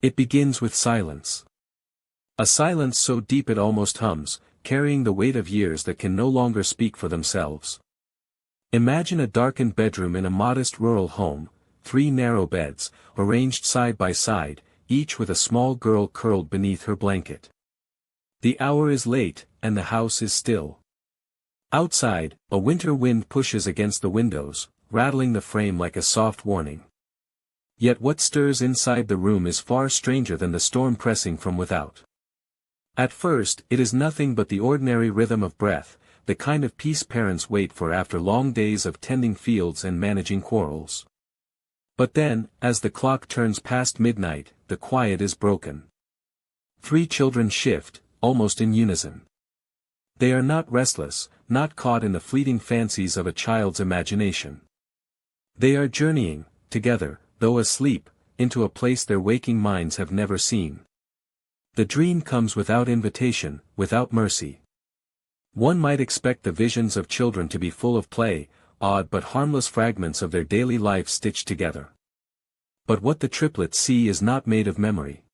It begins with silence. A silence so deep it almost hums, carrying the weight of years that can no longer speak for themselves. Imagine a darkened bedroom in a modest rural home, 3 narrow beds, arranged side by side, each with a small girl curled beneath her blanket. The hour is late, and the house is still. Outside, a winter wind pushes against the windows, rattling the frame like a soft warning. Yet what stirs inside the room is far stranger than the storm pressing from without. At first, it is nothing but the ordinary rhythm of breath, the kind of peace parents wait for after long days of tending fields and managing quarrels. But then, as the clock turns past midnight, the quiet is broken. 3 children shift, almost in unison. They are not restless, not caught in the fleeting fancies of a child's imagination. They are journeying, together, though asleep, into a place their waking minds have never seen. The dream comes without invitation, without mercy. One might expect the visions of children to be full of play, odd but harmless fragments of their daily life stitched together. But what the triplets see is not made of memory.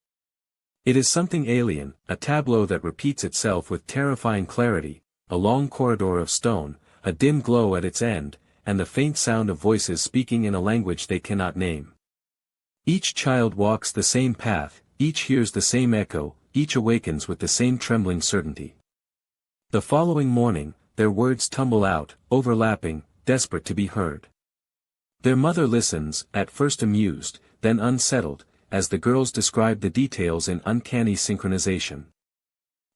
It is something alien, a tableau that repeats itself with terrifying clarity, a long corridor of stone, a dim glow at its end, and the faint sound of voices speaking in a language they cannot name. Each child walks the same path, each hears the same echo, each awakens with the same trembling certainty. The following morning, their words tumble out, overlapping, desperate to be heard. Their mother listens, at first amused, then unsettled, as the girls describe the details in uncanny synchronization.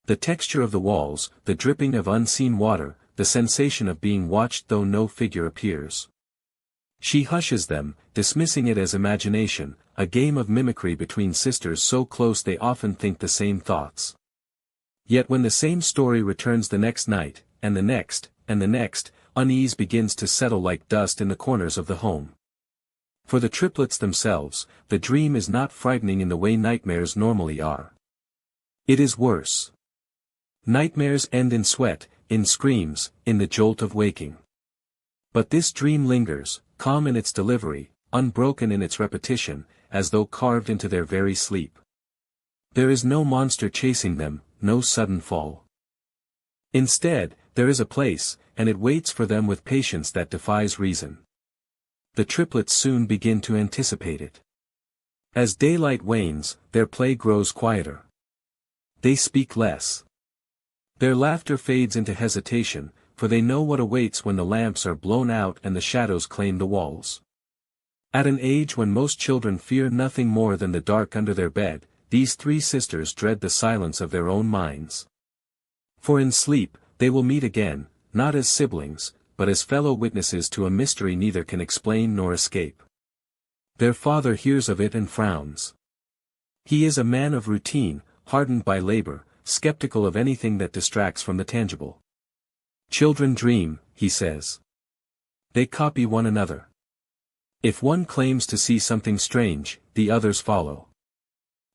The texture of the walls, the dripping of unseen water, the sensation of being watched though no figure appears. She hushes them, dismissing it as imagination, a game of mimicry between sisters so close they often think the same thoughts. Yet when the same story returns the next night, and the next, unease begins to settle like dust in the corners of the home. For the triplets themselves, the dream is not frightening in the way nightmares normally are. It is worse. Nightmares end in sweat, in screams, in the jolt of waking. But this dream lingers, calm in its delivery, unbroken in its repetition, as though carved into their very sleep. There is no monster chasing them, no sudden fall. Instead, there is a place, and it waits for them with patience that defies reason. The triplets soon begin to anticipate it. As daylight wanes, their play grows quieter. They speak less. Their laughter fades into hesitation, for they know what awaits when the lamps are blown out and the shadows claim the walls. At an age when most children fear nothing more than the dark under their bed, these 3 sisters dread the silence of their own minds. For in sleep, they will meet again, not as siblings, but as fellow witnesses to a mystery neither can explain nor escape. Their father hears of it and frowns. He is a man of routine, hardened by labor, skeptical of anything that distracts from the tangible. Children dream, he says. They copy one another. If one claims to see something strange, the others follow.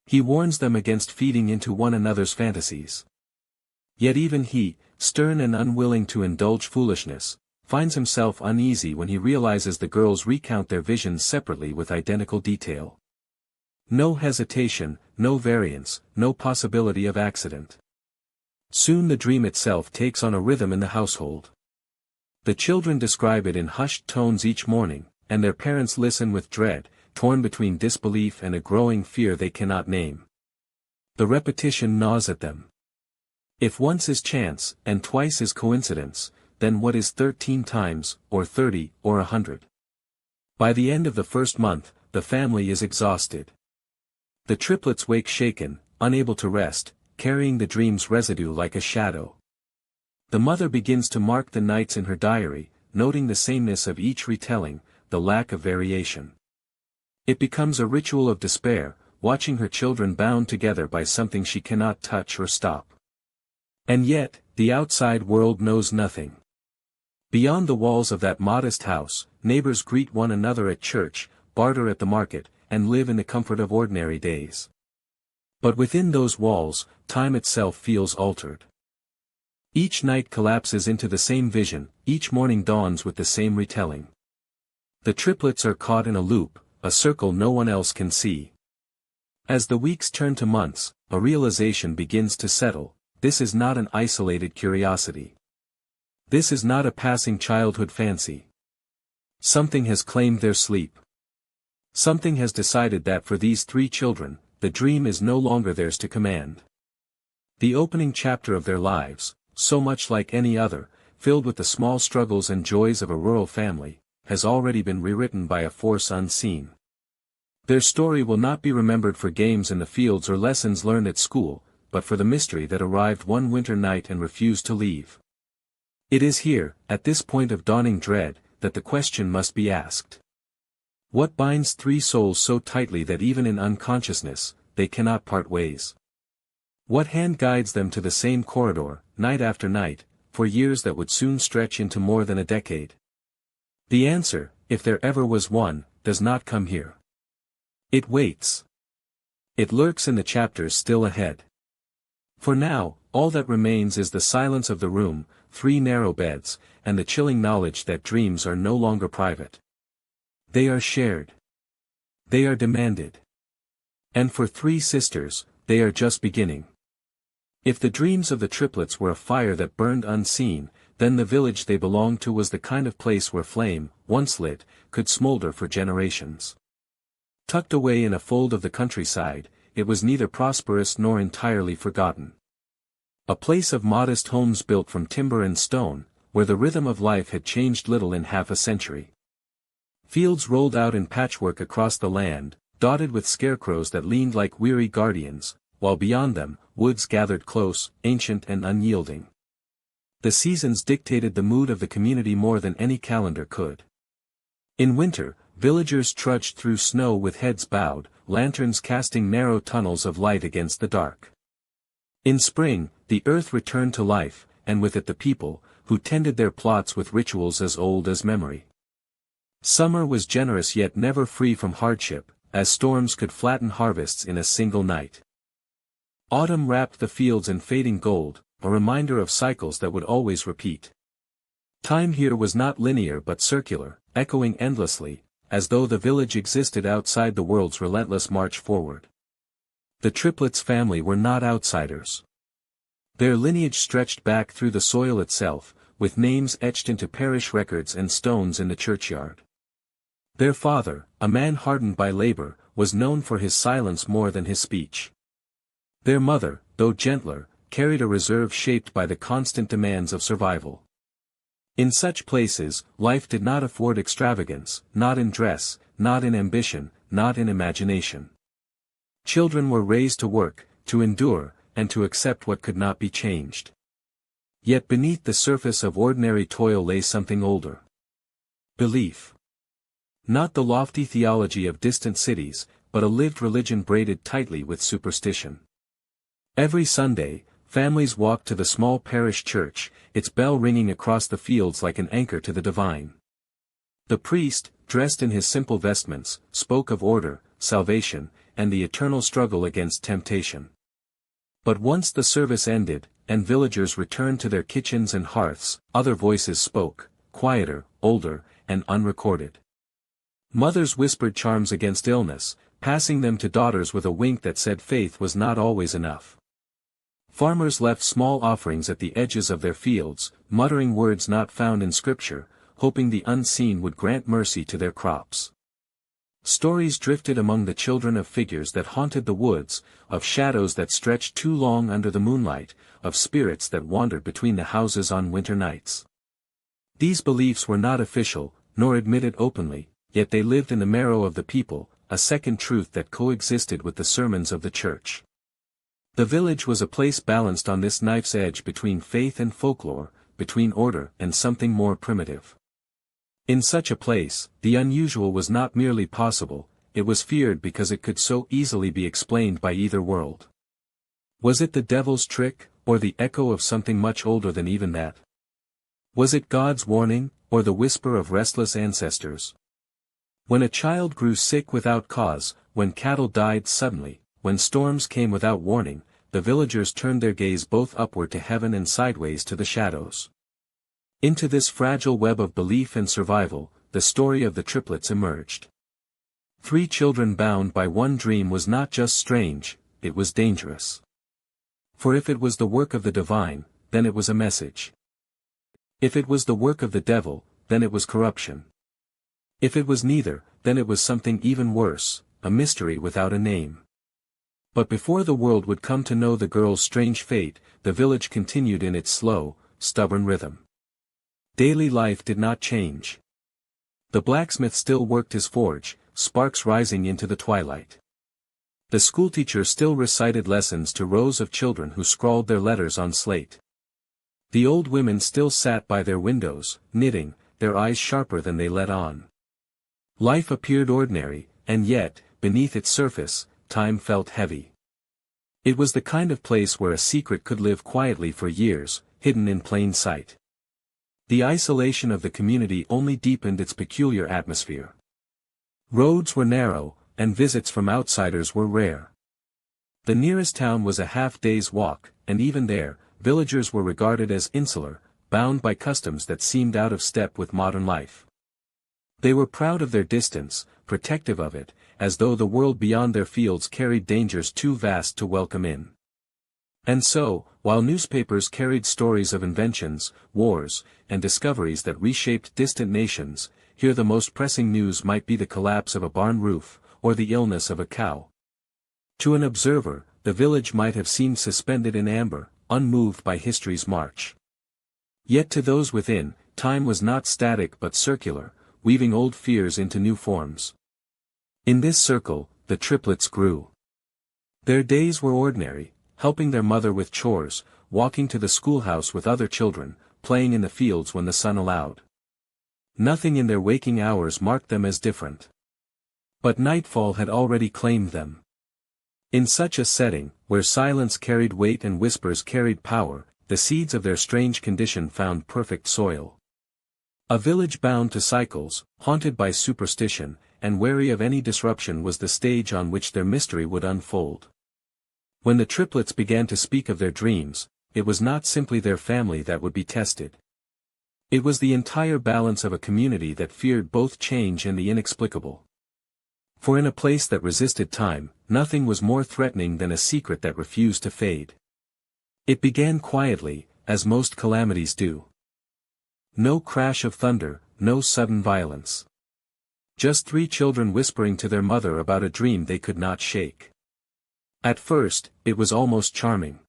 He warns them against feeding into one another's fantasies. Yet even he, stern and unwilling to indulge foolishness, finds himself uneasy when he realizes the girls recount their visions separately with identical detail. No hesitation, no variance, no possibility of accident. Soon the dream itself takes on a rhythm in the household. The children describe it in hushed tones each morning, and their parents listen with dread, torn between disbelief and a growing fear they cannot name. The repetition gnaws at them. If once is chance, and twice is coincidence, then what is 13 times, or 30, or 100? By the end of the first month, the family is exhausted. The triplets wake shaken, unable to rest, carrying the dream's residue like a shadow. The mother begins to mark the nights in her diary, noting the sameness of each retelling, the lack of variation. It becomes a ritual of despair, watching her children bound together by something she cannot touch or stop. And yet, the outside world knows nothing. Beyond the walls of that modest house, neighbors greet one another at church, barter at the market, and live in the comfort of ordinary days. But within those walls, time itself feels altered. Each night collapses into the same vision, each morning dawns with the same retelling. The triplets are caught in a loop, a circle no one else can see. As the weeks turn to months, a realization begins to settle: this is not an isolated curiosity. This is not a passing childhood fancy. Something has claimed their sleep. Something has decided that for these three children, the dream is no longer theirs to command. The opening chapter of their lives, so much like any other, filled with the small struggles and joys of a rural family, has already been rewritten by a force unseen. Their story will not be remembered for games in the fields or lessons learned at school, but for the mystery that arrived one winter night and refused to leave. It is here, at this point of dawning dread, that the question must be asked. What binds three souls so tightly that even in unconsciousness, they cannot part ways? What hand guides them to the same corridor, night after night, for years that would soon stretch into more than a decade? The answer, if there ever was one, does not come here. It waits. It lurks in the chapters still ahead. For now, all that remains is the silence of the room, three narrow beds, and the chilling knowledge that dreams are no longer private. They are shared. They are demanded. And for three sisters, they are just beginning. If the dreams of the triplets were a fire that burned unseen, then the village they belonged to was the kind of place where flame, once lit, could smolder for generations. Tucked away in a fold of the countryside, it was neither prosperous nor entirely forgotten. A place of modest homes built from timber and stone, where the rhythm of life had changed little in half a century. Fields rolled out in patchwork across the land, dotted with scarecrows that leaned like weary guardians, while beyond them, woods gathered close, ancient and unyielding. The seasons dictated the mood of the community more than any calendar could. In winter, villagers trudged through snow with heads bowed, lanterns casting narrow tunnels of light against the dark. In spring, the earth returned to life, and with it the people, who tended their plots with rituals as old as memory. Summer was generous yet never free from hardship, as storms could flatten harvests in a single night. Autumn wrapped the fields in fading gold, a reminder of cycles that would always repeat. Time here was not linear but circular, echoing endlessly, as though the village existed outside the world's relentless march forward. The triplets' family were not outsiders. Their lineage stretched back through the soil itself, with names etched into parish records and stones in the churchyard. Their father, a man hardened by labor, was known for his silence more than his speech. Their mother, though gentler, carried a reserve shaped by the constant demands of survival. In such places, life did not afford extravagance, not in dress, not in ambition, not in imagination. Children were raised to work, to endure, and to accept what could not be changed. Yet beneath the surface of ordinary toil lay something older. Belief. Not the lofty theology of distant cities, but a lived religion braided tightly with superstition. Every Sunday, families walked to the small parish church, its bell ringing across the fields like an anchor to the divine. The priest, dressed in his simple vestments, spoke of order, salvation, and the eternal struggle against temptation. But once the service ended, and villagers returned to their kitchens and hearths, other voices spoke, quieter, older, and unrecorded. Mothers whispered charms against illness, passing them to daughters with a wink that said faith was not always enough. Farmers left small offerings at the edges of their fields, muttering words not found in scripture, hoping the unseen would grant mercy to their crops. Stories drifted among the children of figures that haunted the woods, of shadows that stretched too long under the moonlight, of spirits that wandered between the houses on winter nights. These beliefs were not official, nor admitted openly, yet they lived in the marrow of the people, a second truth that coexisted with the sermons of the church. The village was a place balanced on this knife's edge between faith and folklore, between order and something more primitive. In such a place, the unusual was not merely possible, it was feared because it could so easily be explained by either world. Was it the devil's trick, or the echo of something much older than even that? Was it God's warning, or the whisper of restless ancestors? When a child grew sick without cause, when cattle died suddenly, when storms came without warning, the villagers turned their gaze both upward to heaven and sideways to the shadows. Into this fragile web of belief and survival, the story of the triplets emerged. 3 children bound by one dream was not just strange, it was dangerous. For if it was the work of the divine, then it was a message. If it was the work of the devil, then it was corruption. If it was neither, then it was something even worse, a mystery without a name. But before the world would come to know the girl's strange fate, the village continued in its slow, stubborn rhythm. Daily life did not change. The blacksmith still worked his forge, sparks rising into the twilight. The schoolteacher still recited lessons to rows of children who scrawled their letters on slate. The old women still sat by their windows, knitting, their eyes sharper than they let on. Life appeared ordinary, and yet, beneath its surface, time felt heavy. It was the kind of place where a secret could live quietly for years, hidden in plain sight. The isolation of the community only deepened its peculiar atmosphere. Roads were narrow, and visits from outsiders were rare. The nearest town was a half-day's walk, and even there, villagers were regarded as insular, bound by customs that seemed out of step with modern life. They were proud of their distance, protective of it, as though the world beyond their fields carried dangers too vast to welcome in. And so, while newspapers carried stories of inventions, wars, and discoveries that reshaped distant nations, here the most pressing news might be the collapse of a barn roof, or the illness of a cow. To an observer, the village might have seemed suspended in amber, unmoved by history's march. Yet to those within, time was not static but circular, weaving old fears into new forms. In this circle, the triplets grew. Their days were ordinary, helping their mother with chores, walking to the schoolhouse with other children, playing in the fields when the sun allowed. Nothing in their waking hours marked them as different. But nightfall had already claimed them. In such a setting, where silence carried weight and whispers carried power, the seeds of their strange condition found perfect soil. A village bound to cycles, haunted by superstition, and wary of any disruption was the stage on which their mystery would unfold. When the triplets began to speak of their dreams, it was not simply their family that would be tested. It was the entire balance of a community that feared both change and the inexplicable. For in a place that resisted time, nothing was more threatening than a secret that refused to fade. It began quietly, as most calamities do. No crash of thunder, no sudden violence. Just 3 children whispering to their mother about a dream they could not shake. At first, it was almost charming.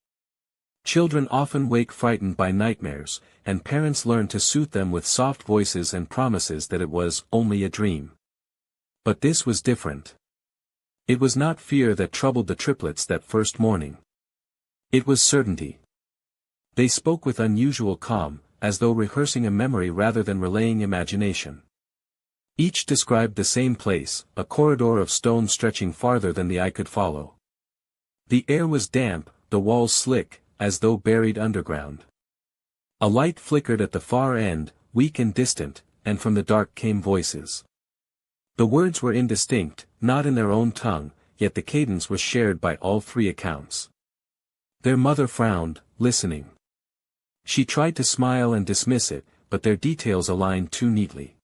Children often wake frightened by nightmares, and parents learn to soothe them with soft voices and promises that it was only a dream. But this was different. It was not fear that troubled the triplets that first morning. It was certainty. They spoke with unusual calm, as though rehearsing a memory rather than relaying imagination. Each described the same place, a corridor of stone stretching farther than the eye could follow. The air was damp, the walls slick, as though buried underground. A light flickered at the far end, weak and distant, and from the dark came voices. The words were indistinct, not in their own tongue, yet the cadence was shared by all 3 accounts. Their mother frowned, listening. She tried to smile and dismiss it, but their details aligned too neatly.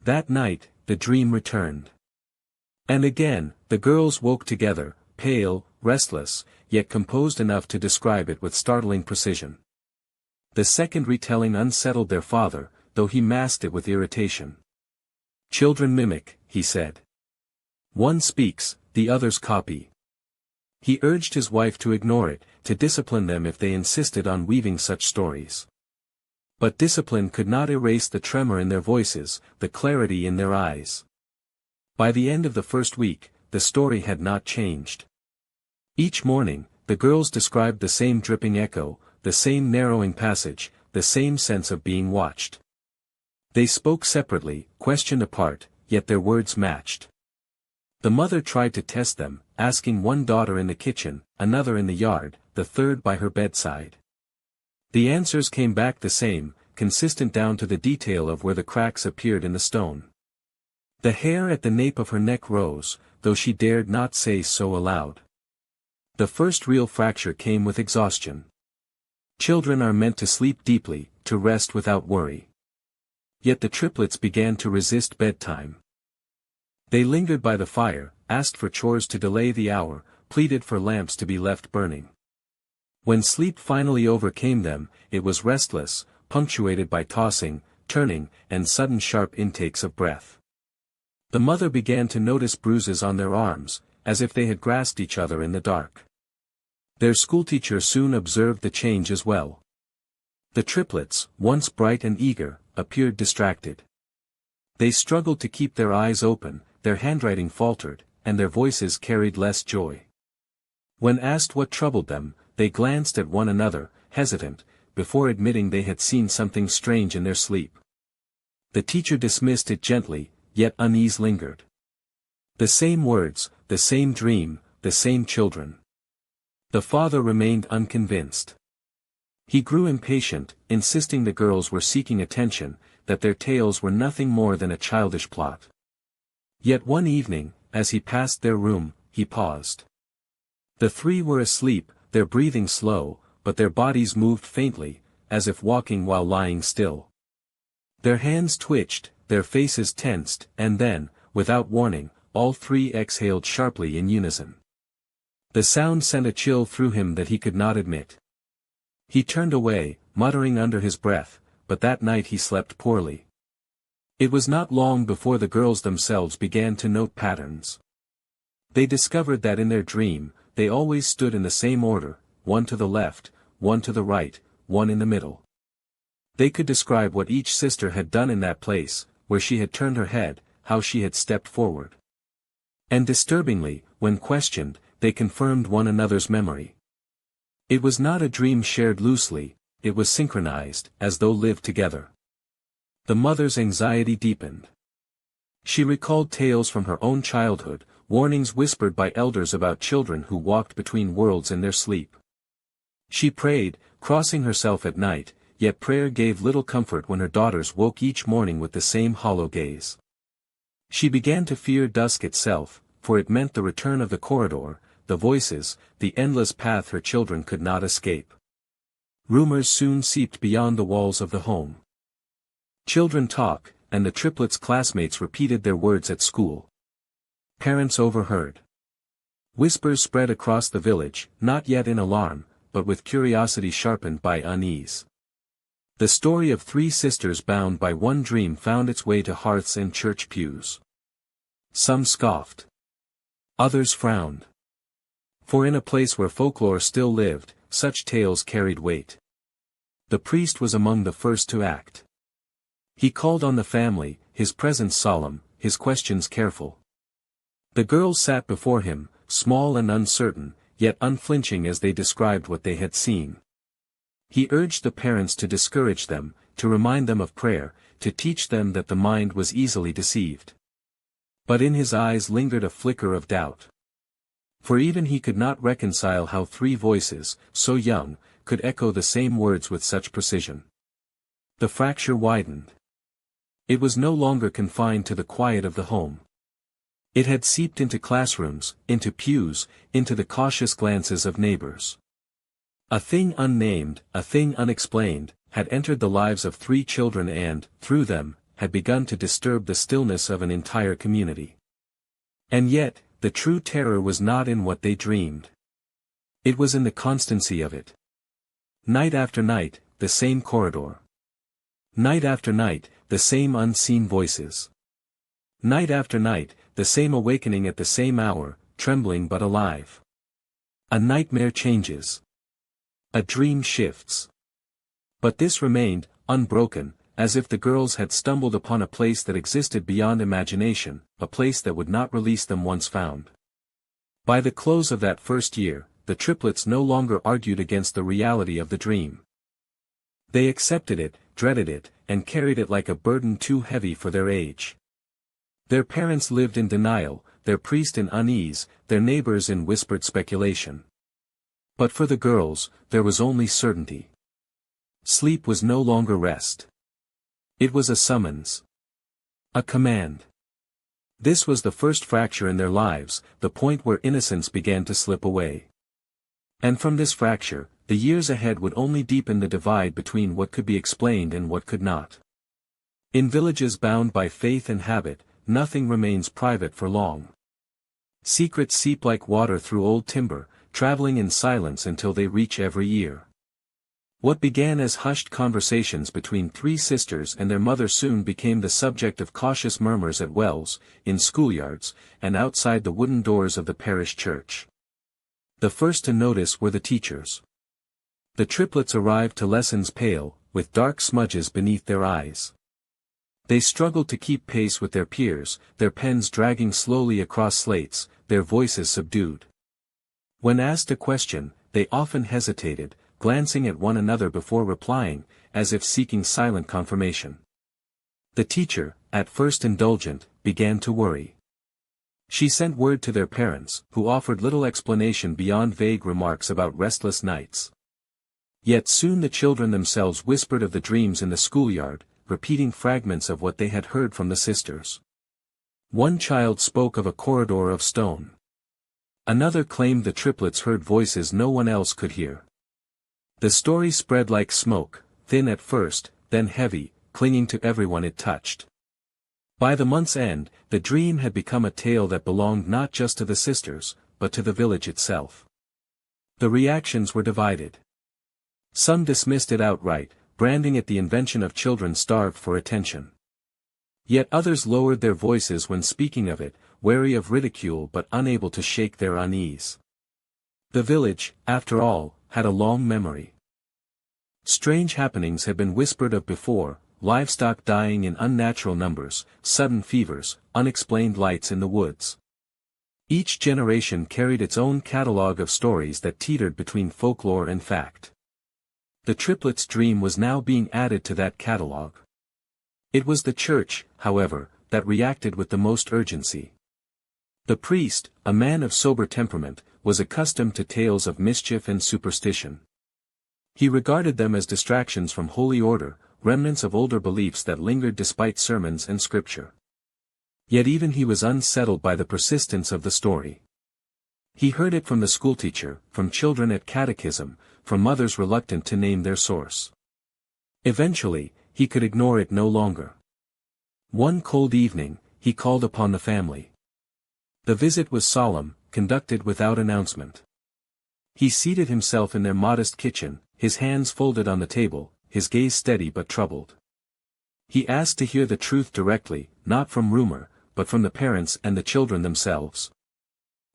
That night, the dream returned. And again, the girls woke together, pale, restless, yet composed enough to describe it with startling precision. The second retelling unsettled their father, though he masked it with irritation. Children mimic, he said. One speaks, the others copy. He urged his wife to ignore it, to discipline them if they insisted on weaving such stories. But discipline could not erase the tremor in their voices, the clarity in their eyes. By the end of the first week, the story had not changed. Each morning, the girls described the same dripping echo, the same narrowing passage, the same sense of being watched. They spoke separately, questioned apart, yet their words matched. The mother tried to test them, asking one daughter in the kitchen, another in the yard, the third by her bedside. The answers came back the same, consistent down to the detail of where the cracks appeared in the stone. The hair at the nape of her neck rose, though she dared not say so aloud. The first real fracture came with exhaustion. Children are meant to sleep deeply, to rest without worry. Yet the triplets began to resist bedtime. They lingered by the fire, asked for chores to delay the hour, pleaded for lamps to be left burning. When sleep finally overcame them, it was restless, punctuated by tossing, turning, and sudden sharp intakes of breath. The mother began to notice bruises on their arms, as if they had grasped each other in the dark. Their schoolteacher soon observed the change as well. The triplets, once bright and eager, appeared distracted. They struggled to keep their eyes open, their handwriting faltered, and their voices carried less joy. When asked what troubled them, they glanced at one another, hesitant, before admitting they had seen something strange in their sleep. The teacher dismissed it gently, yet unease lingered. The same words, the same dream, the same children. The father remained unconvinced. He grew impatient, insisting the girls were seeking attention, that their tales were nothing more than a childish plot. Yet one evening, as he passed their room, he paused. The three were asleep, their breathing slow, but their bodies moved faintly, as if walking while lying still. Their hands twitched, their faces tensed, and then, without warning, all three exhaled sharply in unison. The sound sent a chill through him that he could not admit. He turned away, muttering under his breath, but that night he slept poorly. It was not long before the girls themselves began to note patterns. They discovered that in their dream, they always stood in the same order, one to the left, one to the right, one in the middle. They could describe what each sister had done in that place, where she had turned her head, how she had stepped forward. And disturbingly, when questioned, they confirmed one another's memory. It was not a dream shared loosely, it was synchronized, as though lived together. The mother's anxiety deepened. She recalled tales from her own childhood, warnings whispered by elders about children who walked between worlds in their sleep. She prayed, crossing herself at night, yet prayer gave little comfort when her daughters woke each morning with the same hollow gaze. She began to fear dusk itself, for it meant the return of the corridor, the voices, the endless path her children could not escape. Rumors soon seeped beyond the walls of the home. Children talk, and the triplets' classmates repeated their words at school. Parents overheard. Whispers spread across the village, not yet in alarm, but with curiosity sharpened by unease. The story of three sisters bound by one dream found its way to hearths and church pews. Some scoffed. Others frowned. For in a place where folklore still lived, such tales carried weight. The priest was among the first to act. He called on the family, his presence solemn, his questions careful. The girls sat before him, small and uncertain, yet unflinching as they described what they had seen. He urged the parents to discourage them, to remind them of prayer, to teach them that the mind was easily deceived. But in his eyes lingered a flicker of doubt. For even he could not reconcile how three voices, so young, could echo the same words with such precision. The fracture widened. It was no longer confined to the quiet of the home. It had seeped into classrooms, into pews, into the cautious glances of neighbors. A thing unnamed, a thing unexplained, had entered the lives of three children and, through them, had begun to disturb the stillness of an entire community. And yet, the true terror was not in what they dreamed. It was in the constancy of it. Night after night, the same corridor. Night after night, the same unseen voices. Night after night, the same awakening at the same hour, trembling but alive. A nightmare changes. A dream shifts. But this remained, unbroken, as if the girls had stumbled upon a place that existed beyond imagination, a place that would not release them once found. By the close of that first year, the triplets no longer argued against the reality of the dream. They accepted it, dreaded it, and carried it like a burden too heavy for their age. Their parents lived in denial, their priest in unease, their neighbors in whispered speculation. But for the girls, there was only certainty. Sleep was no longer rest. It was a summons. A command. This was the first fracture in their lives, the point where innocence began to slip away. And from this fracture, the years ahead would only deepen the divide between what could be explained and what could not. In villages bound by faith and habit, nothing remains private for long. Secrets seep like water through old timber, traveling in silence until they reach every ear. What began as hushed conversations between three sisters and their mother soon became the subject of cautious murmurs at wells, in schoolyards, and outside the wooden doors of the parish church. The first to notice were the teachers. The triplets arrived to lessons pale, with dark smudges beneath their eyes. They struggled to keep pace with their peers, their pens dragging slowly across slates, their voices subdued. When asked a question, they often hesitated, glancing at one another before replying, as if seeking silent confirmation. The teacher, at first indulgent, began to worry. She sent word to their parents, who offered little explanation beyond vague remarks about restless nights. Yet soon the children themselves whispered of the dreams in the schoolyard, repeating fragments of what they had heard from the sisters. One child spoke of a corridor of stone. Another claimed the triplets heard voices no one else could hear. The story spread like smoke, thin at first, then heavy, clinging to everyone it touched. By the month's end, the dream had become a tale that belonged not just to the sisters, but to the village itself. The reactions were divided. Some dismissed it outright, branding it the invention of children starved for attention. Yet others lowered their voices when speaking of it, wary of ridicule but unable to shake their unease. The village, after all, had a long memory. Strange happenings had been whispered of before, livestock dying in unnatural numbers, sudden fevers, unexplained lights in the woods. Each generation carried its own catalogue of stories that teetered between folklore and fact. The triplets' dream was now being added to that catalogue. It was the church, however, that reacted with the most urgency. The priest, a man of sober temperament, was accustomed to tales of mischief and superstition. He regarded them as distractions from holy order, remnants of older beliefs that lingered despite sermons and scripture. Yet even he was unsettled by the persistence of the story. He heard it from the schoolteacher, from children at catechism, from mothers reluctant to name their source. Eventually, he could ignore it no longer. One cold evening, he called upon the family. The visit was solemn, conducted without announcement. He seated himself in their modest kitchen, his hands folded on the table, his gaze steady but troubled. He asked to hear the truth directly, not from rumor, but from the parents and the children themselves.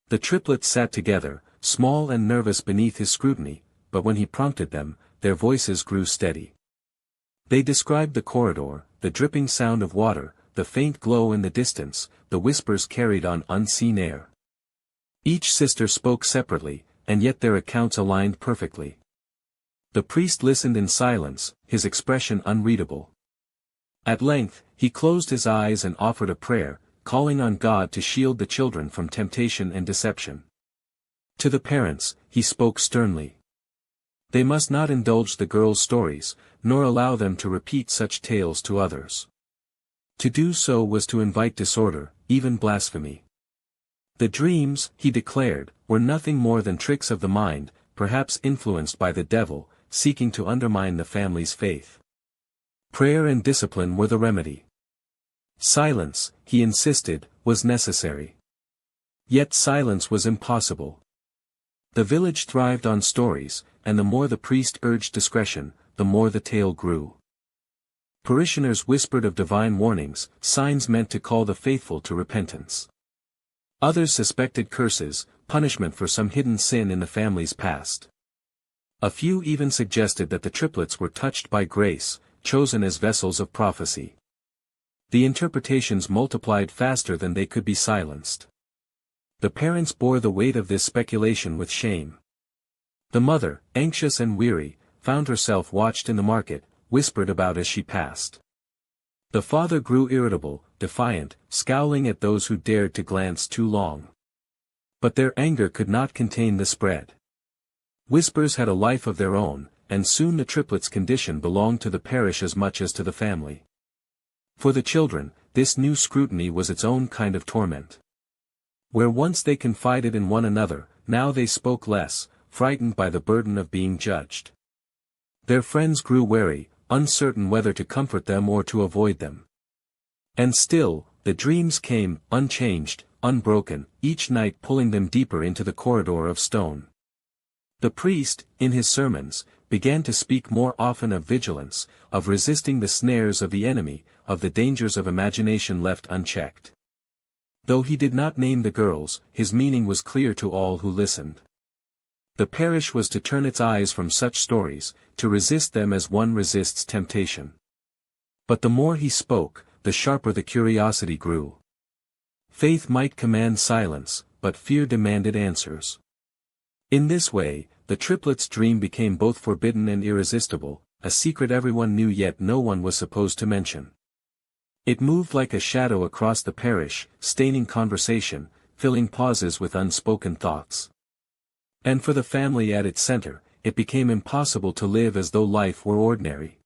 The triplets sat together, small and nervous beneath his scrutiny, but when he prompted them, their voices grew steady. They described the corridor, the dripping sound of water, the faint glow in the distance, the whispers carried on unseen air. Each sister spoke separately, and yet their accounts aligned perfectly. The priest listened in silence, his expression unreadable. At length, he closed his eyes and offered a prayer, calling on God to shield the children from temptation and deception. To the parents, he spoke sternly. They must not indulge the girls' stories, nor allow them to repeat such tales to others. To do so was to invite disorder, even blasphemy. The dreams, he declared, were nothing more than tricks of the mind, perhaps influenced by the devil, seeking to undermine the family's faith. Prayer and discipline were the remedy. Silence, he insisted, was necessary. Yet silence was impossible. The village thrived on stories, and the more the priest urged discretion, the more the tale grew. Parishioners whispered of divine warnings, signs meant to call the faithful to repentance. Others suspected curses, punishment for some hidden sin in the family's past. A few even suggested that the triplets were touched by grace, chosen as vessels of prophecy. The interpretations multiplied faster than they could be silenced. The parents bore the weight of this speculation with shame. The mother, anxious and weary, found herself watched in the market, whispered about as she passed. The father grew irritable, defiant, scowling at those who dared to glance too long. But their anger could not contain the spread. Whispers had a life of their own, and soon the triplets' condition belonged to the parish as much as to the family. For the children, this new scrutiny was its own kind of torment. Where once they confided in one another, now they spoke less, frightened by the burden of being judged. Their friends grew wary, uncertain whether to comfort them or to avoid them. And still, the dreams came, unchanged, unbroken, each night pulling them deeper into the corridor of stone. The priest, in his sermons, began to speak more often of vigilance, of resisting the snares of the enemy, of the dangers of imagination left unchecked. Though he did not name the girls, his meaning was clear to all who listened. The parish was to turn its eyes from such stories, to resist them as one resists temptation. But the more he spoke, the sharper the curiosity grew. Faith might command silence, but fear demanded answers. In this way, the triplets' dream became both forbidden and irresistible, a secret everyone knew yet no one was supposed to mention. It moved like a shadow across the parish, staining conversation, filling pauses with unspoken thoughts. And for the family at its center, it became impossible to live as though life were ordinary.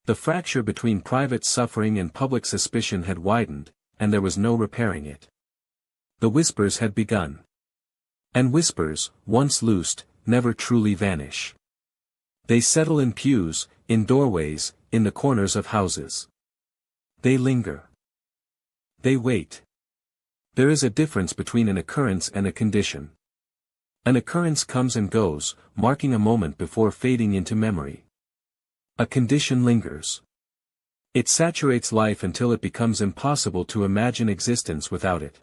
The fracture between private suffering and public suspicion had widened, and there was no repairing it. The whispers had begun. And whispers, once loosed, never truly vanish. They settle in pews, in doorways, in the corners of houses. They linger. They wait. There is a difference between an occurrence and a condition. An occurrence comes and goes, marking a moment before fading into memory. A condition lingers. It saturates life until it becomes impossible to imagine existence without it.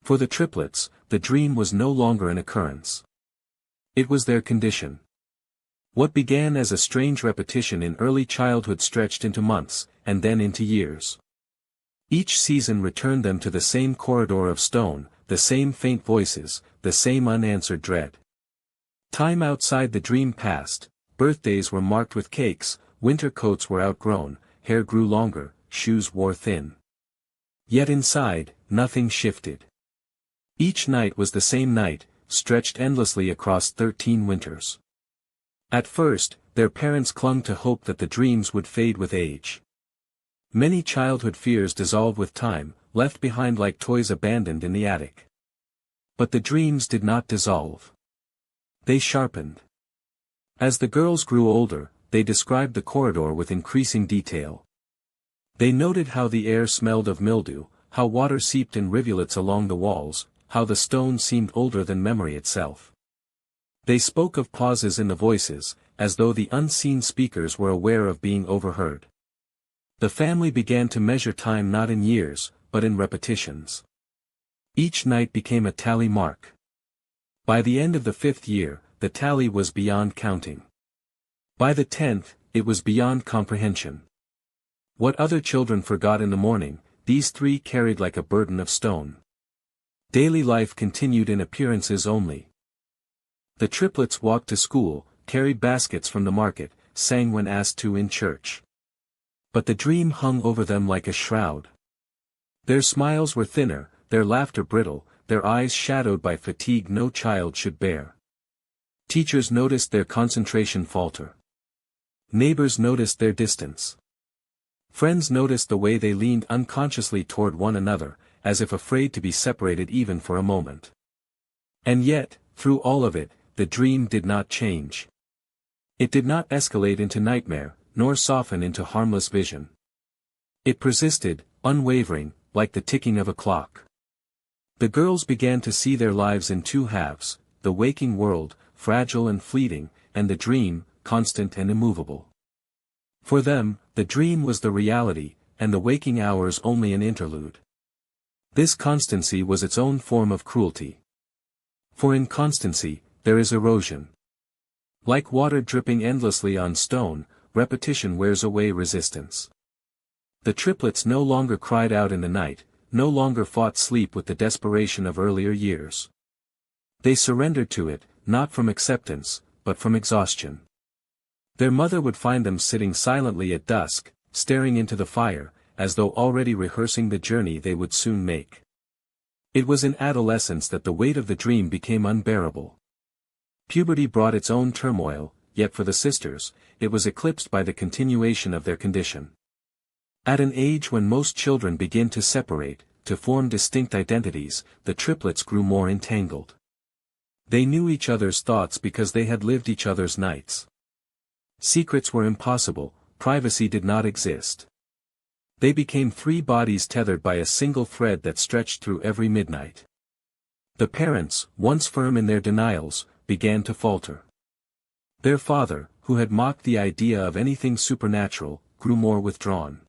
For the triplets, the dream was no longer an occurrence. It was their condition. What began as a strange repetition in early childhood stretched into months, and then into years. Each season returned them to the same corridor of stone, the same faint voices, the same unanswered dread. Time outside the dream passed, birthdays were marked with cakes, winter coats were outgrown, hair grew longer, shoes wore thin. Yet inside, nothing shifted. Each night was the same night, stretched endlessly across 13 winters. At first, their parents clung to hope that the dreams would fade with age. Many childhood fears dissolved with time, left behind like toys abandoned in the attic. But the dreams did not dissolve. They sharpened. As the girls grew older, they described the corridor with increasing detail. They noted how the air smelled of mildew, how water seeped in rivulets along the walls, how the stone seemed older than memory itself. They spoke of pauses in the voices, as though the unseen speakers were aware of being overheard. The family began to measure time not in years, but in repetitions. Each night became a tally mark. By the end of the 5th year, the tally was beyond counting. By the 10th, it was beyond comprehension. What other children forgot in the morning, these three carried like a burden of stone. Daily life continued in appearances only. The triplets walked to school, carried baskets from the market, sang when asked to in church. But the dream hung over them like a shroud. Their smiles were thinner, their laughter brittle, their eyes shadowed by fatigue no child should bear. Teachers noticed their concentration falter. Neighbors noticed their distance. Friends noticed the way they leaned unconsciously toward one another, as if afraid to be separated even for a moment. And yet, through all of it, the dream did not change. It did not escalate into nightmare, nor soften into harmless vision. It persisted, unwavering, like the ticking of a clock. The girls began to see their lives in two halves, the waking world, fragile and fleeting, and the dream, constant and immovable. For them, the dream was the reality, and the waking hours only an interlude. This constancy was its own form of cruelty. For in constancy, there is erosion. Like water dripping endlessly on stone, repetition wears away resistance. The triplets no longer cried out in the night, no longer fought sleep with the desperation of earlier years. They surrendered to it, not from acceptance, but from exhaustion. Their mother would find them sitting silently at dusk, staring into the fire, as though already rehearsing the journey they would soon make. It was in adolescence that the weight of the dream became unbearable. Puberty brought its own turmoil, yet for the sisters, it was eclipsed by the continuation of their condition. At an age when most children begin to separate, to form distinct identities, the triplets grew more entangled. They knew each other's thoughts because they had lived each other's nights. Secrets were impossible, privacy did not exist. They became three bodies tethered by a single thread that stretched through every midnight. The parents, once firm in their denials, began to falter. Their father, who had mocked the idea of anything supernatural, grew more withdrawn.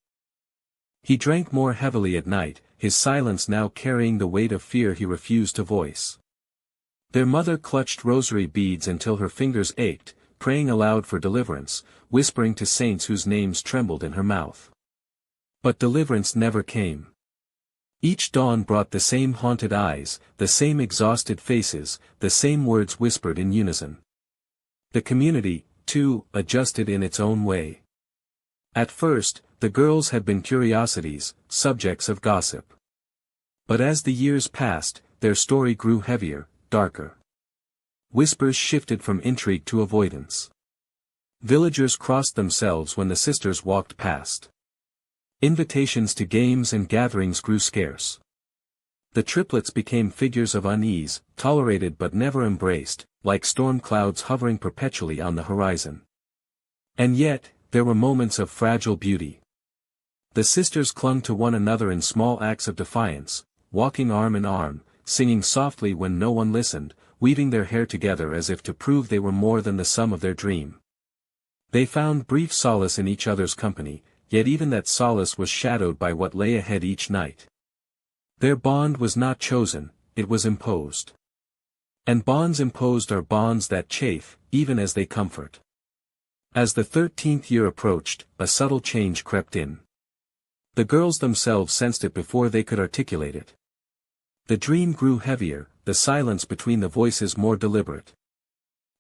He drank more heavily at night, his silence now carrying the weight of fear he refused to voice. Their mother clutched rosary beads until her fingers ached, praying aloud for deliverance, whispering to saints whose names trembled in her mouth. But deliverance never came. Each dawn brought the same haunted eyes, the same exhausted faces, the same words whispered in unison. The community, too, adjusted in its own way. At first, the girls had been curiosities, subjects of gossip. But as the years passed, their story grew heavier, darker. Whispers shifted from intrigue to avoidance. Villagers crossed themselves when the sisters walked past. Invitations to games and gatherings grew scarce. The triplets became figures of unease, tolerated but never embraced, like storm clouds hovering perpetually on the horizon. And yet, there were moments of fragile beauty. The sisters clung to one another in small acts of defiance, walking arm in arm, singing softly when no one listened, weaving their hair together as if to prove they were more than the sum of their dream. They found brief solace in each other's company, yet even that solace was shadowed by what lay ahead each night. Their bond was not chosen, it was imposed. And bonds imposed are bonds that chafe, even as they comfort. As the 13th year approached, a subtle change crept in. The girls themselves sensed it before they could articulate it. The dream grew heavier, the silence between the voices more deliberate.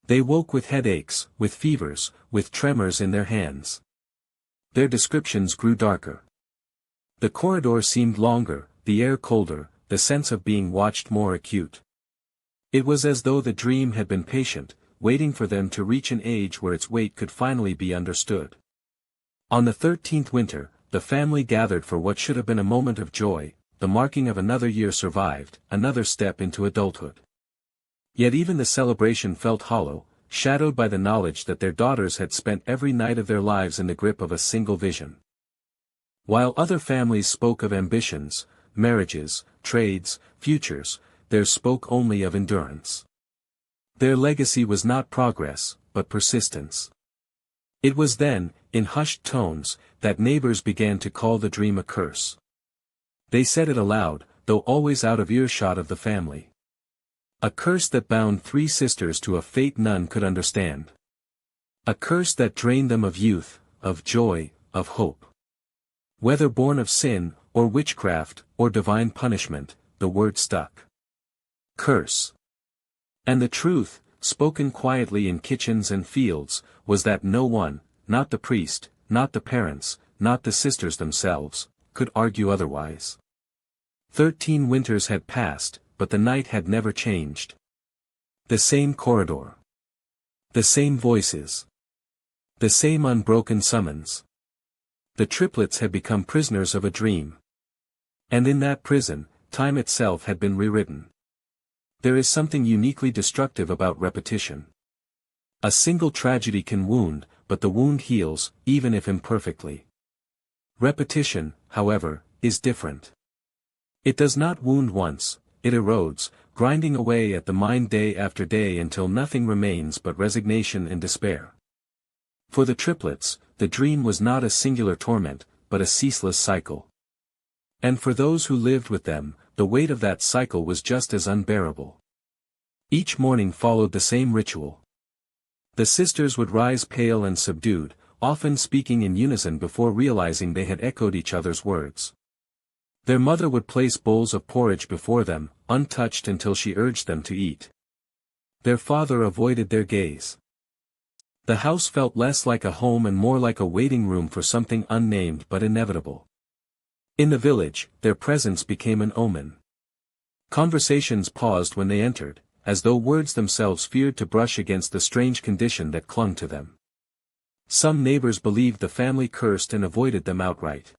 They woke with headaches, with fevers, with tremors in their hands. Their descriptions grew darker. The corridor seemed longer, the air colder, the sense of being watched more acute. It was as though the dream had been patient, waiting for them to reach an age where its weight could finally be understood. On the 13th winter, the family gathered for what should have been a moment of joy, the marking of another year survived, another step into adulthood. Yet even the celebration felt hollow, shadowed by the knowledge that their daughters had spent every night of their lives in the grip of a single vision. While other families spoke of ambitions, marriages, trades, futures, theirs spoke only of endurance. Their legacy was not progress, but persistence. It was then, in hushed tones, that neighbors began to call the dream a curse. They said it aloud, though always out of earshot of the family. A curse that bound three sisters to a fate none could understand. A curse that drained them of youth, of joy, of hope. Whether born of sin, or witchcraft, or divine punishment, the word stuck. Curse. And the truth, spoken quietly in kitchens and fields, was that no one, not the priest, not the parents, not the sisters themselves, could argue otherwise. 13 winters had passed, but the night had never changed. The same corridor. The same voices. The same unbroken summons. The triplets had become prisoners of a dream. And in that prison, time itself had been rewritten. There is something uniquely destructive about repetition. A single tragedy can wound, but the wound heals, even if imperfectly. Repetition, however, is different. It does not wound once, it erodes, grinding away at the mind day after day until nothing remains but resignation and despair. For the triplets, the dream was not a singular torment, but a ceaseless cycle. And for those who lived with them, the weight of that cycle was just as unbearable. Each morning followed the same ritual. The sisters would rise pale and subdued, often speaking in unison before realizing they had echoed each other's words. Their mother would place bowls of porridge before them, untouched until she urged them to eat. Their father avoided their gaze. The house felt less like a home and more like a waiting room for something unnamed but inevitable. In the village, their presence became an omen. Conversations paused when they entered, as though words themselves feared to brush against the strange condition that clung to them. Some neighbors believed the family cursed and avoided them outright.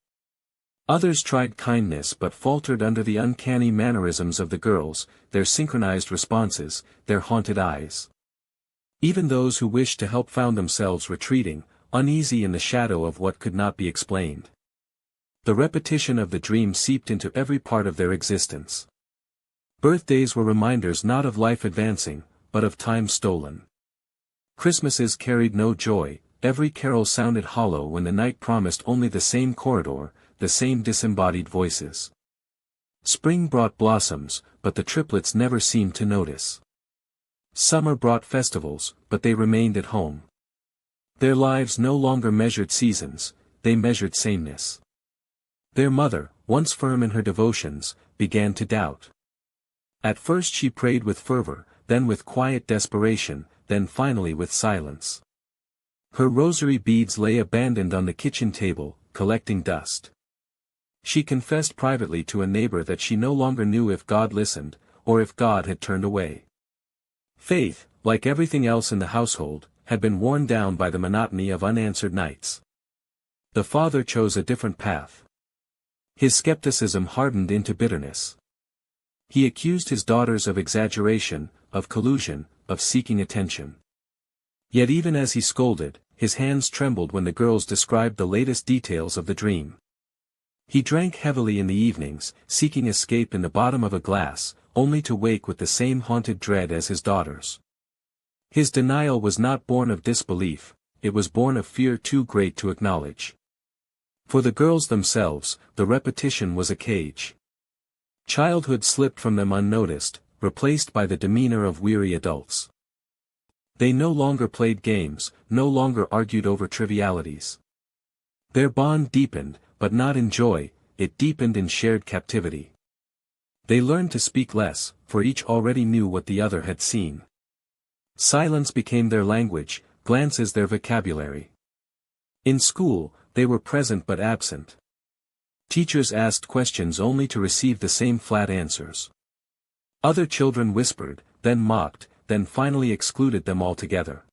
Others tried kindness but faltered under the uncanny mannerisms of the girls, their synchronized responses, their haunted eyes. Even those who wished to help found themselves retreating, uneasy in the shadow of what could not be explained. The repetition of the dream seeped into every part of their existence. Birthdays were reminders not of life advancing, but of time stolen. Christmases carried no joy, every carol sounded hollow when the night promised only the same corridor, the same disembodied voices. Spring brought blossoms, but the triplets never seemed to notice. Summer brought festivals, but they remained at home. Their lives no longer measured seasons, they measured sameness. Their mother, once firm in her devotions, began to doubt. At first she prayed with fervor, then with quiet desperation, then finally with silence. Her rosary beads lay abandoned on the kitchen table, collecting dust. She confessed privately to a neighbor that she no longer knew if God listened, or if God had turned away. Faith, like everything else in the household, had been worn down by the monotony of unanswered nights. The father chose a different path. His skepticism hardened into bitterness. He accused his daughters of exaggeration, of collusion, of seeking attention. Yet even as he scolded, his hands trembled when the girls described the latest details of the dream. He drank heavily in the evenings, seeking escape in the bottom of a glass, only to wake with the same haunted dread as his daughters. His denial was not born of disbelief, it was born of fear too great to acknowledge. For the girls themselves, the repetition was a cage. Childhood slipped from them unnoticed, replaced by the demeanor of weary adults. They no longer played games, no longer argued over trivialities. Their bond deepened, but not in joy, it deepened in shared captivity. They learned to speak less, for each already knew what the other had seen. Silence became their language, glances their vocabulary. In school, they were present but absent. Teachers asked questions only to receive the same flat answers. Other children whispered, then mocked, then finally excluded them altogether.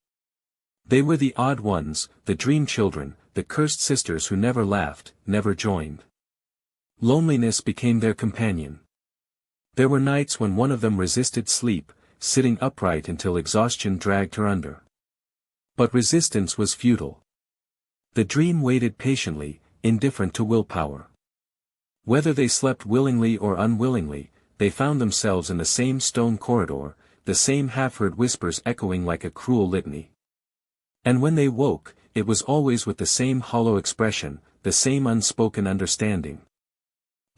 They were the odd ones, the dream children, the cursed sisters who never laughed, never joined. Loneliness became their companion. There were nights when one of them resisted sleep, sitting upright until exhaustion dragged her under. But resistance was futile. The dream waited patiently, indifferent to willpower. Whether they slept willingly or unwillingly, they found themselves in the same stone corridor, the same half-heard whispers echoing like a cruel litany. And when they woke, it was always with the same hollow expression, the same unspoken understanding.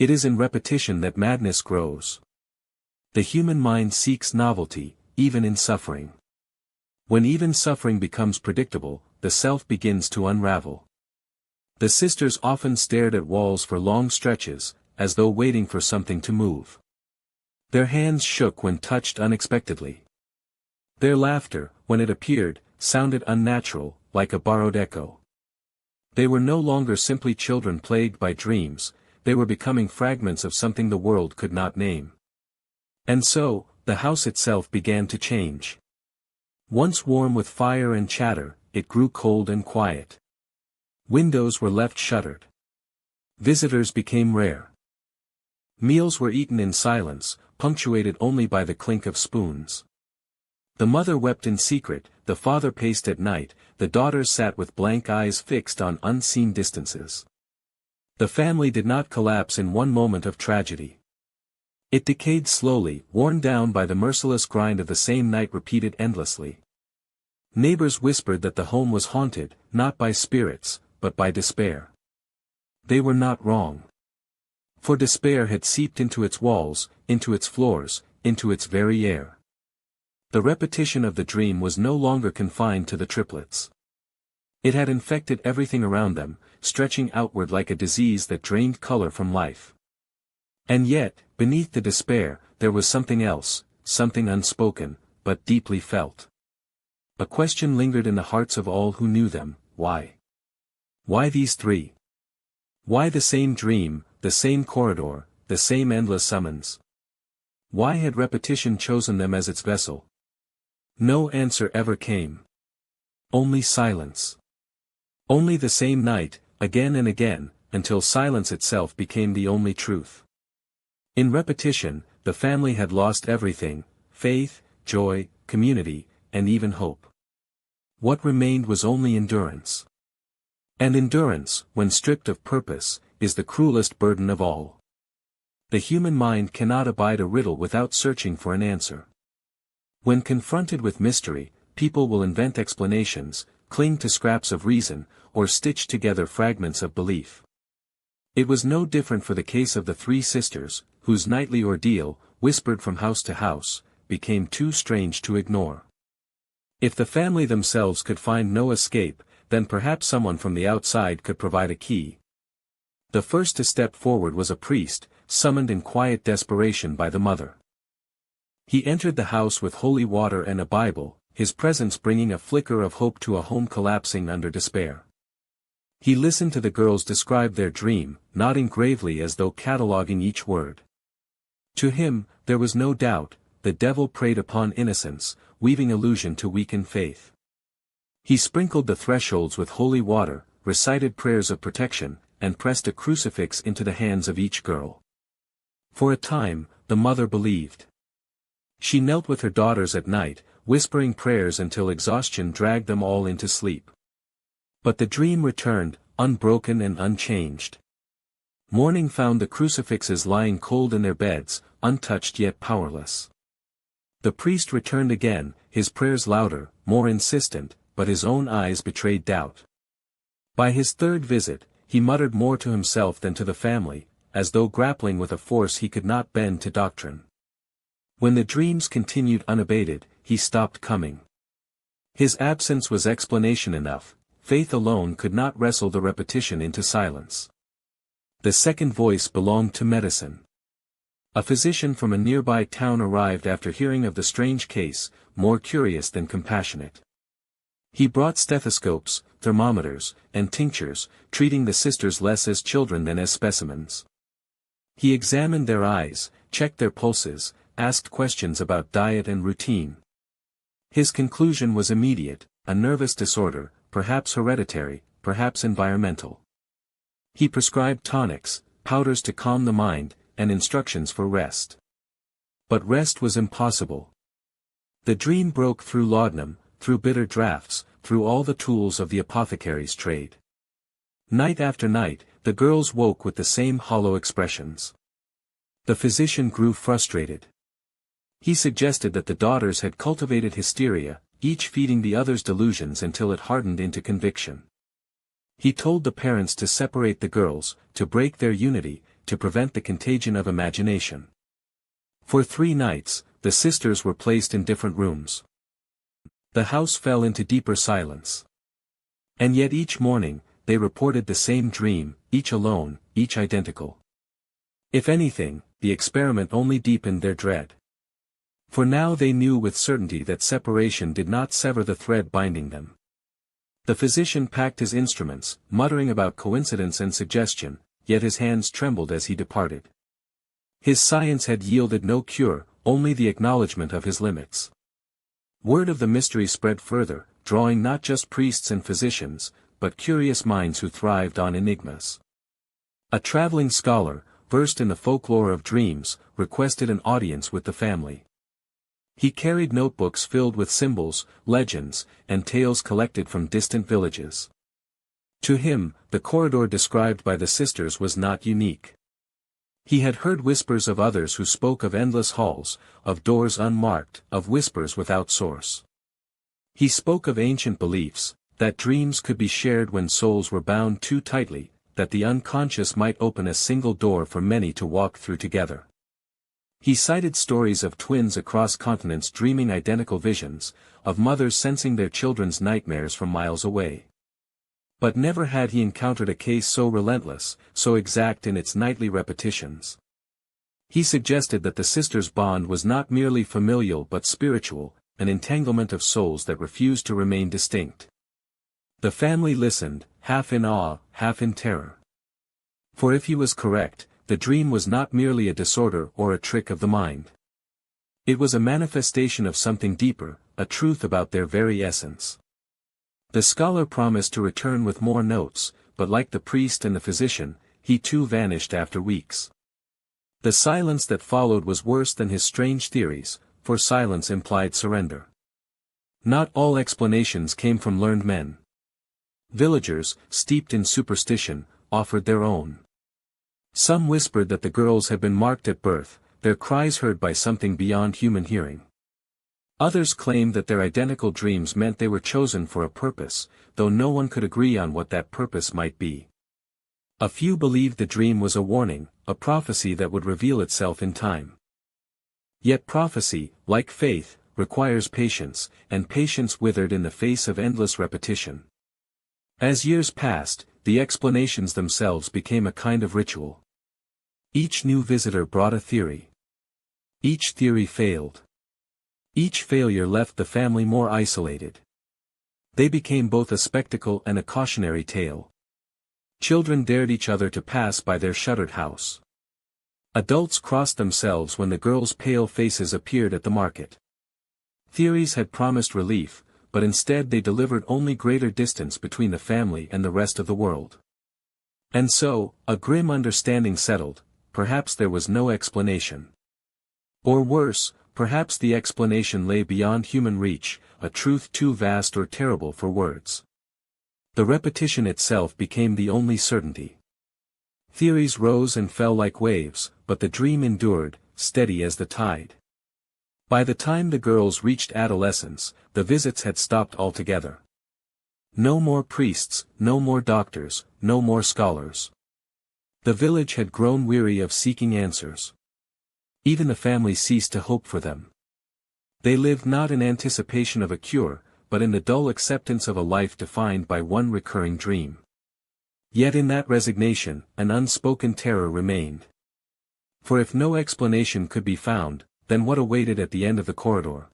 It is in repetition that madness grows. The human mind seeks novelty, even in suffering. When even suffering becomes predictable, the self begins to unravel. The sisters often stared at walls for long stretches, as though waiting for something to move. Their hands shook when touched unexpectedly. Their laughter, when it appeared, sounded unnatural, like a borrowed echo. They were no longer simply children plagued by dreams, they were becoming fragments of something the world could not name. And so, the house itself began to change. Once warm with fire and chatter, it grew cold and quiet. Windows were left shuttered. Visitors became rare. Meals were eaten in silence, punctuated only by the clink of spoons. The mother wept in secret, the father paced at night, the daughters sat with blank eyes fixed on unseen distances. The family did not collapse in one moment of tragedy. It decayed slowly, worn down by the merciless grind of the same night repeated endlessly. Neighbors whispered that the home was haunted, not by spirits, but by despair. They were not wrong. For despair had seeped into its walls, into its floors, into its very air. The repetition of the dream was no longer confined to the triplets. It had infected everything around them, stretching outward like a disease that drained color from life. And yet, beneath the despair, there was something else, something unspoken, but deeply felt. A question lingered in the hearts of all who knew them: why? Why these three? Why the same dream, the same corridor, the same endless summons? Why had repetition chosen them as its vessel? No answer ever came. Only silence. Only the same night, again and again, until silence itself became the only truth. In repetition, the family had lost everything: faith, joy, community, and even hope. What remained was only endurance. And endurance, when stripped of purpose, is the cruelest burden of all. The human mind cannot abide a riddle without searching for an answer. When confronted with mystery, people will invent explanations, cling to scraps of reason, or stitch together fragments of belief. It was no different for the case of the three sisters, whose nightly ordeal, whispered from house to house, became too strange to ignore. If the family themselves could find no escape, then perhaps someone from the outside could provide a key. The first to step forward was a priest, summoned in quiet desperation by the mother. He entered the house with holy water and a Bible, his presence bringing a flicker of hope to a home collapsing under despair. He listened to the girls describe their dream, nodding gravely as though cataloguing each word. To him, there was no doubt, the devil preyed upon innocence, weaving illusion to weaken faith. He sprinkled the thresholds with holy water, recited prayers of protection, and pressed a crucifix into the hands of each girl. For a time, the mother believed. She knelt with her daughters at night, whispering prayers until exhaustion dragged them all into sleep. But the dream returned, unbroken and unchanged. Morning found the crucifixes lying cold in their beds, untouched yet powerless. The priest returned again, his prayers louder, more insistent, but his own eyes betrayed doubt. By his third visit, he muttered more to himself than to the family, as though grappling with a force he could not bend to doctrine. When the dreams continued unabated, he stopped coming. His absence was explanation enough, faith alone could not wrestle the repetition into silence. The second voice belonged to medicine. A physician from a nearby town arrived after hearing of the strange case, more curious than compassionate. He brought stethoscopes, thermometers, and tinctures, treating the sisters less as children than as specimens. He examined their eyes, checked their pulses, asked questions about diet and routine. His conclusion was immediate: a nervous disorder, perhaps hereditary, perhaps environmental. He prescribed tonics, powders to calm the mind, and instructions for rest. But rest was impossible. The dream broke through laudanum, through bitter draughts, through all the tools of the apothecary's trade. Night after night, the girls woke with the same hollow expressions. The physician grew frustrated. He suggested that the daughters had cultivated hysteria, each feeding the other's delusions until it hardened into conviction. He told the parents to separate the girls, to break their unity, to prevent the contagion of imagination. For 3 nights, the sisters were placed in different rooms. The house fell into deeper silence. And yet each morning, they reported the same dream, each alone, each identical. If anything, the experiment only deepened their dread. For now they knew with certainty that separation did not sever the thread binding them. The physician packed his instruments, muttering about coincidence and suggestion, yet his hands trembled as he departed. His science had yielded no cure, only the acknowledgement of his limits. Word of the mystery spread further, drawing not just priests and physicians, but curious minds who thrived on enigmas. A traveling scholar, versed in the folklore of dreams, requested an audience with the family. He carried notebooks filled with symbols, legends, and tales collected from distant villages. To him, the corridor described by the sisters was not unique. He had heard whispers of others who spoke of endless halls, of doors unmarked, of whispers without source. He spoke of ancient beliefs, that dreams could be shared when souls were bound too tightly, that the unconscious might open a single door for many to walk through together. He cited stories of twins across continents dreaming identical visions, of mothers sensing their children's nightmares from miles away. But never had he encountered a case so relentless, so exact in its nightly repetitions. He suggested that the sisters' bond was not merely familial but spiritual, an entanglement of souls that refused to remain distinct. The family listened, half in awe, half in terror. For if he was correct, the dream was not merely a disorder or a trick of the mind. It was a manifestation of something deeper, a truth about their very essence. The scholar promised to return with more notes, but like the priest and the physician, he too vanished after weeks. The silence that followed was worse than his strange theories, for silence implied surrender. Not all explanations came from learned men. Villagers, steeped in superstition, offered their own. Some whispered that the girls had been marked at birth, their cries heard by something beyond human hearing. Others claimed that their identical dreams meant they were chosen for a purpose, though no one could agree on what that purpose might be. A few believed the dream was a warning, a prophecy that would reveal itself in time. Yet prophecy, like faith, requires patience, and patience withered in the face of endless repetition. As years passed, the explanations themselves became a kind of ritual. Each new visitor brought a theory. Each theory failed. Each failure left the family more isolated. They became both a spectacle and a cautionary tale. Children dared each other to pass by their shuttered house. Adults crossed themselves when the girls' pale faces appeared at the market. Theories had promised relief, but instead they delivered only greater distance between the family and the rest of the world. And so, a grim understanding settled, perhaps there was no explanation. Or worse, perhaps the explanation lay beyond human reach, a truth too vast or terrible for words. The repetition itself became the only certainty. Theories rose and fell like waves, but the dream endured, steady as the tide. By the time the girls reached adolescence, the visits had stopped altogether. No more priests, no more doctors, no more scholars. The village had grown weary of seeking answers. Even the family ceased to hope for them. They lived not in anticipation of a cure, but in the dull acceptance of a life defined by one recurring dream. Yet in that resignation, an unspoken terror remained. For if no explanation could be found, then what awaited at the end of the corridor?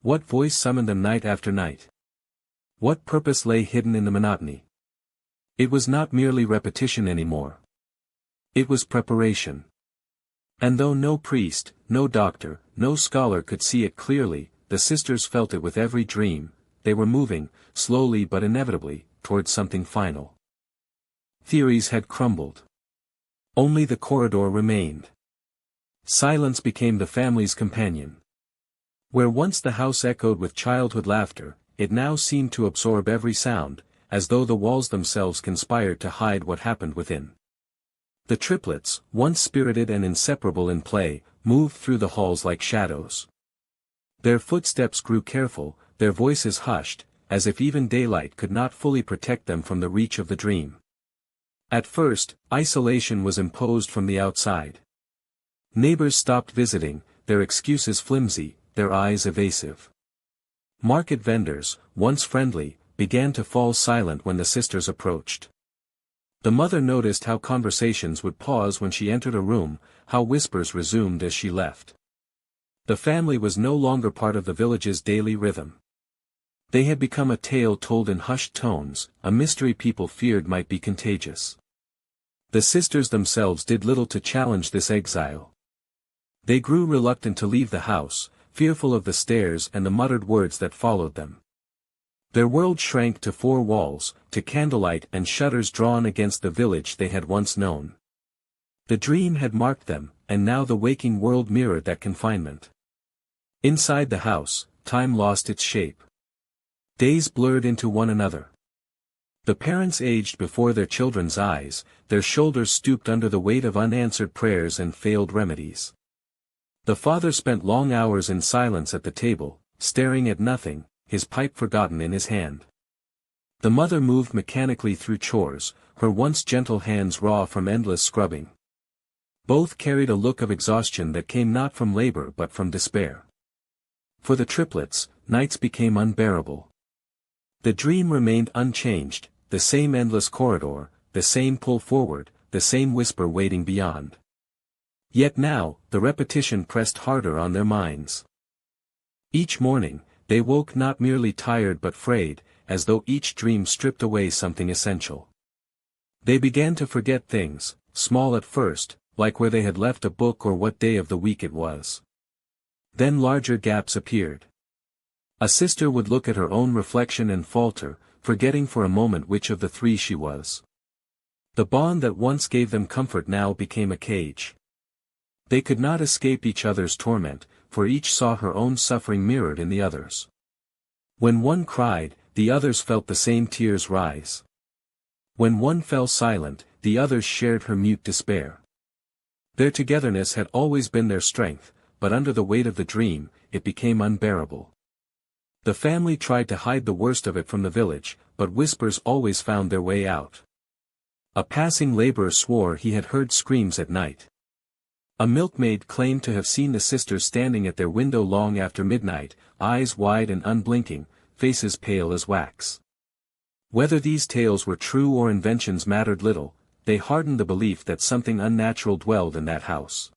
What voice summoned them night after night? What purpose lay hidden in the monotony? It was not merely repetition anymore. It was preparation. And though no priest, no doctor, no scholar could see it clearly, the sisters felt it with every dream. They were moving, slowly but inevitably, towards something final. Theories had crumbled. Only the corridor remained. Silence became the family's companion. Where once the house echoed with childhood laughter, it now seemed to absorb every sound, as though the walls themselves conspired to hide what happened within. The triplets, once spirited and inseparable in play, moved through the halls like shadows. Their footsteps grew careful, their voices hushed, as if even daylight could not fully protect them from the reach of the dream. At first, isolation was imposed from the outside. Neighbors stopped visiting, their excuses flimsy, their eyes evasive. Market vendors, once friendly, began to fall silent when the sisters approached. The mother noticed how conversations would pause when she entered a room, how whispers resumed as she left. The family was no longer part of the village's daily rhythm. They had become a tale told in hushed tones, a mystery people feared might be contagious. The sisters themselves did little to challenge this exile. They grew reluctant to leave the house, fearful of the stares and the muttered words that followed them. Their world shrank to four walls, to candlelight and shutters drawn against the village they had once known. The dream had marked them, and now the waking world mirrored that confinement. Inside the house, time lost its shape. Days blurred into one another. The parents aged before their children's eyes, their shoulders stooped under the weight of unanswered prayers and failed remedies. The father spent long hours in silence at the table, staring at nothing, his pipe forgotten in his hand. The mother moved mechanically through chores, her once gentle hands raw from endless scrubbing. Both carried a look of exhaustion that came not from labor but from despair. For the triplets, nights became unbearable. The dream remained unchanged, the same endless corridor, the same pull forward, the same whisper waiting beyond. Yet now, the repetition pressed harder on their minds. Each morning, they woke not merely tired but frayed, as though each dream stripped away something essential. They began to forget things, small at first, like where they had left a book or what day of the week it was. Then larger gaps appeared. A sister would look at her own reflection and falter, forgetting for a moment which of the three she was. The bond that once gave them comfort now became a cage. They could not escape each other's torment, for each saw her own suffering mirrored in the other's. When one cried, the others felt the same tears rise. When one fell silent, the others shared her mute despair. Their togetherness had always been their strength, but under the weight of the dream, it became unbearable. The family tried to hide the worst of it from the village, but whispers always found their way out. A passing laborer swore he had heard screams at night. A milkmaid claimed to have seen the sisters standing at their window long after midnight, eyes wide and unblinking, faces pale as wax. Whether these tales were true or inventions mattered little, they hardened the belief that something unnatural dwelled in that house.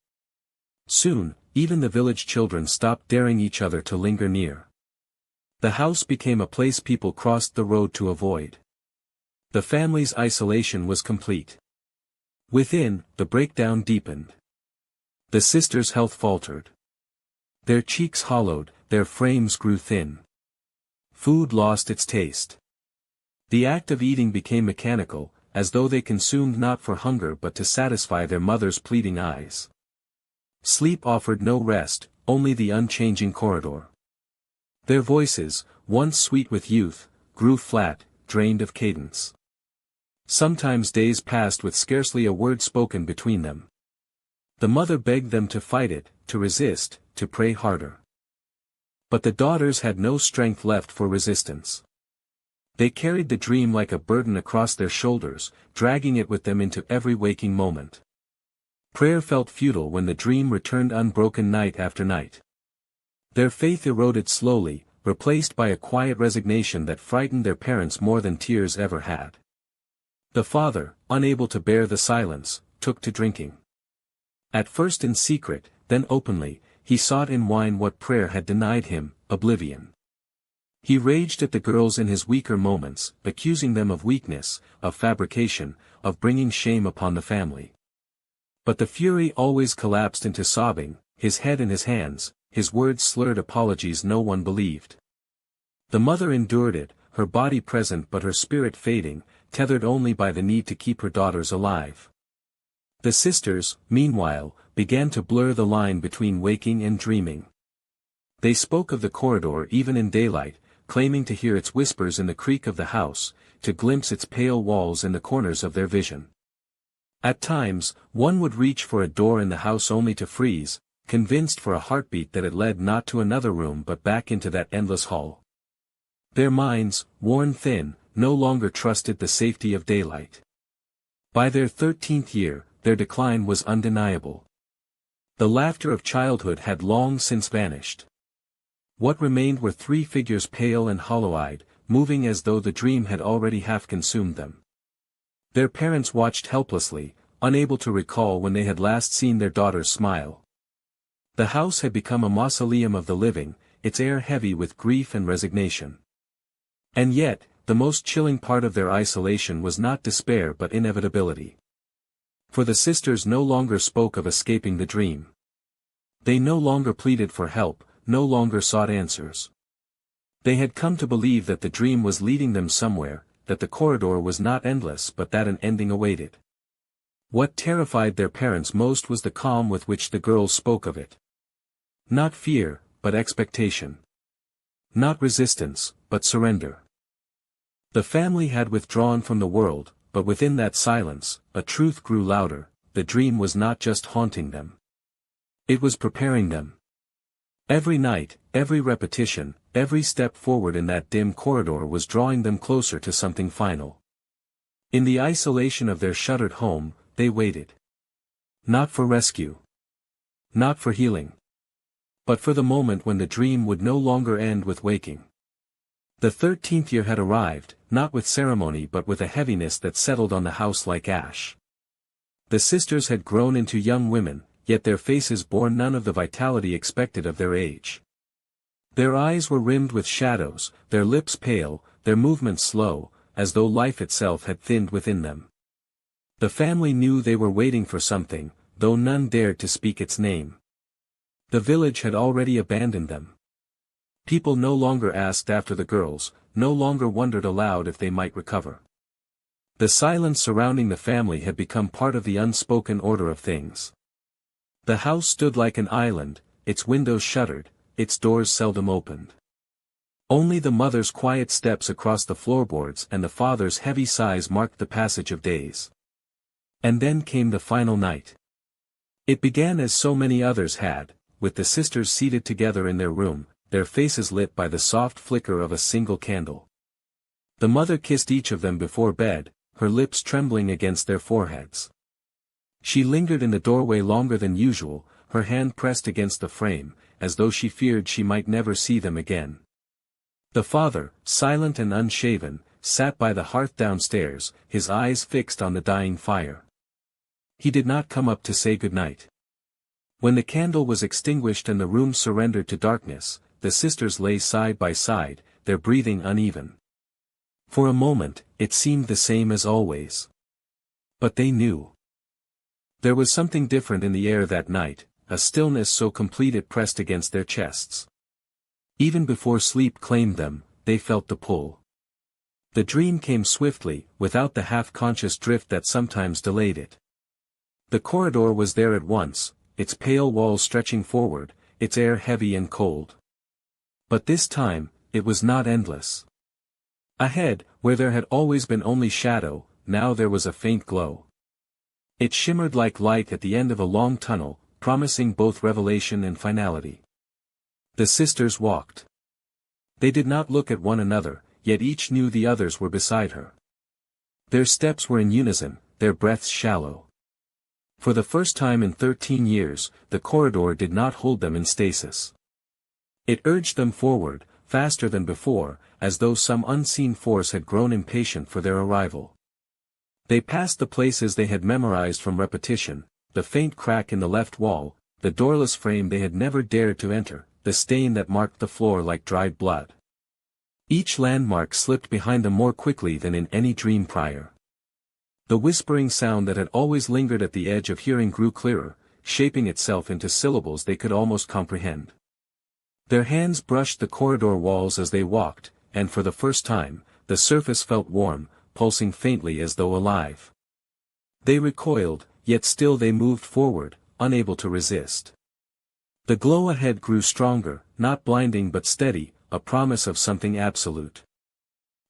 Soon, even the village children stopped daring each other to linger near. The house became a place people crossed the road to avoid. The family's isolation was complete. Within, the breakdown deepened. The sisters' health faltered. Their cheeks hollowed, their frames grew thin. Food lost its taste. The act of eating became mechanical, as though they consumed not for hunger but to satisfy their mother's pleading eyes. Sleep offered no rest, only the unchanging corridor. Their voices, once sweet with youth, grew flat, drained of cadence. Sometimes days passed with scarcely a word spoken between them. The mother begged them to fight it, to resist, to pray harder. But the daughters had no strength left for resistance. They carried the dream like a burden across their shoulders, dragging it with them into every waking moment. Prayer felt futile when the dream returned unbroken night after night. Their faith eroded slowly, replaced by a quiet resignation that frightened their parents more than tears ever had. The father, unable to bear the silence, took to drinking. At first in secret, then openly, he sought in wine what prayer had denied him, oblivion. He raged at the girls in his weaker moments, accusing them of weakness, of fabrication, of bringing shame upon the family. But the fury always collapsed into sobbing, his head in his hands, his words slurred apologies no one believed. The mother endured it, her body present but her spirit fading, tethered only by the need to keep her daughters alive. The sisters, meanwhile, began to blur the line between waking and dreaming. They spoke of the corridor even in daylight, claiming to hear its whispers in the creak of the house, to glimpse its pale walls in the corners of their vision. At times, one would reach for a door in the house only to freeze, convinced for a heartbeat that it led not to another room but back into that endless hall. Their minds, worn thin, no longer trusted the safety of daylight. By their 13th year, their decline was undeniable. The laughter of childhood had long since vanished. What remained were three figures pale and hollow-eyed, moving as though the dream had already half consumed them. Their parents watched helplessly, unable to recall when they had last seen their daughters smile. The house had become a mausoleum of the living, its air heavy with grief and resignation. And yet, the most chilling part of their isolation was not despair but inevitability. For the sisters no longer spoke of escaping the dream. They no longer pleaded for help, no longer sought answers. They had come to believe that the dream was leading them somewhere, that the corridor was not endless but that an ending awaited. What terrified their parents most was the calm with which the girls spoke of it. Not fear, but expectation. Not resistance, but surrender. The family had withdrawn from the world, but within that silence, a truth grew louder: the dream was not just haunting them. It was preparing them. Every night, every repetition, every step forward in that dim corridor was drawing them closer to something final. In the isolation of their shuttered home, they waited. Not for rescue. Not for healing. But for the moment when the dream would no longer end with waking. The 13th year had arrived, not with ceremony but with a heaviness that settled on the house like ash. The sisters had grown into young women, yet their faces bore none of the vitality expected of their age. Their eyes were rimmed with shadows, their lips pale, their movements slow, as though life itself had thinned within them. The family knew they were waiting for something, though none dared to speak its name. The village had already abandoned them. People no longer asked after the girls, no longer wondered aloud if they might recover. The silence surrounding the family had become part of the unspoken order of things. The house stood like an island, its windows shuttered, its doors seldom opened. Only the mother's quiet steps across the floorboards and the father's heavy sighs marked the passage of days. And then came the final night. It began as so many others had, with the sisters seated together in their room, their faces lit by the soft flicker of a single candle. The mother kissed each of them before bed, her lips trembling against their foreheads. She lingered in the doorway longer than usual, her hand pressed against the frame, as though she feared she might never see them again. The father, silent and unshaven, sat by the hearth downstairs, his eyes fixed on the dying fire. He did not come up to say goodnight. When the candle was extinguished and the room surrendered to darkness, the sisters lay side by side, their breathing uneven. For a moment, it seemed the same as always. But they knew. There was something different in the air that night, a stillness so complete it pressed against their chests. Even before sleep claimed them, they felt the pull. The dream came swiftly, without the half-conscious drift that sometimes delayed it. The corridor was there at once, its pale walls stretching forward, its air heavy and cold. But this time, it was not endless. Ahead, where there had always been only shadow, now there was a faint glow. It shimmered like light at the end of a long tunnel, promising both revelation and finality. The sisters walked. They did not look at one another, yet each knew the others were beside her. Their steps were in unison, their breaths shallow. For the first time in 13 years, the corridor did not hold them in stasis. It urged them forward, faster than before, as though some unseen force had grown impatient for their arrival. They passed the places they had memorized from repetition, the faint crack in the left wall, the doorless frame they had never dared to enter, the stain that marked the floor like dried blood. Each landmark slipped behind them more quickly than in any dream prior. The whispering sound that had always lingered at the edge of hearing grew clearer, shaping itself into syllables they could almost comprehend. Their hands brushed the corridor walls as they walked, and for the first time, the surface felt warm, pulsing faintly as though alive. They recoiled, yet still they moved forward, unable to resist. The glow ahead grew stronger, not blinding but steady, a promise of something absolute.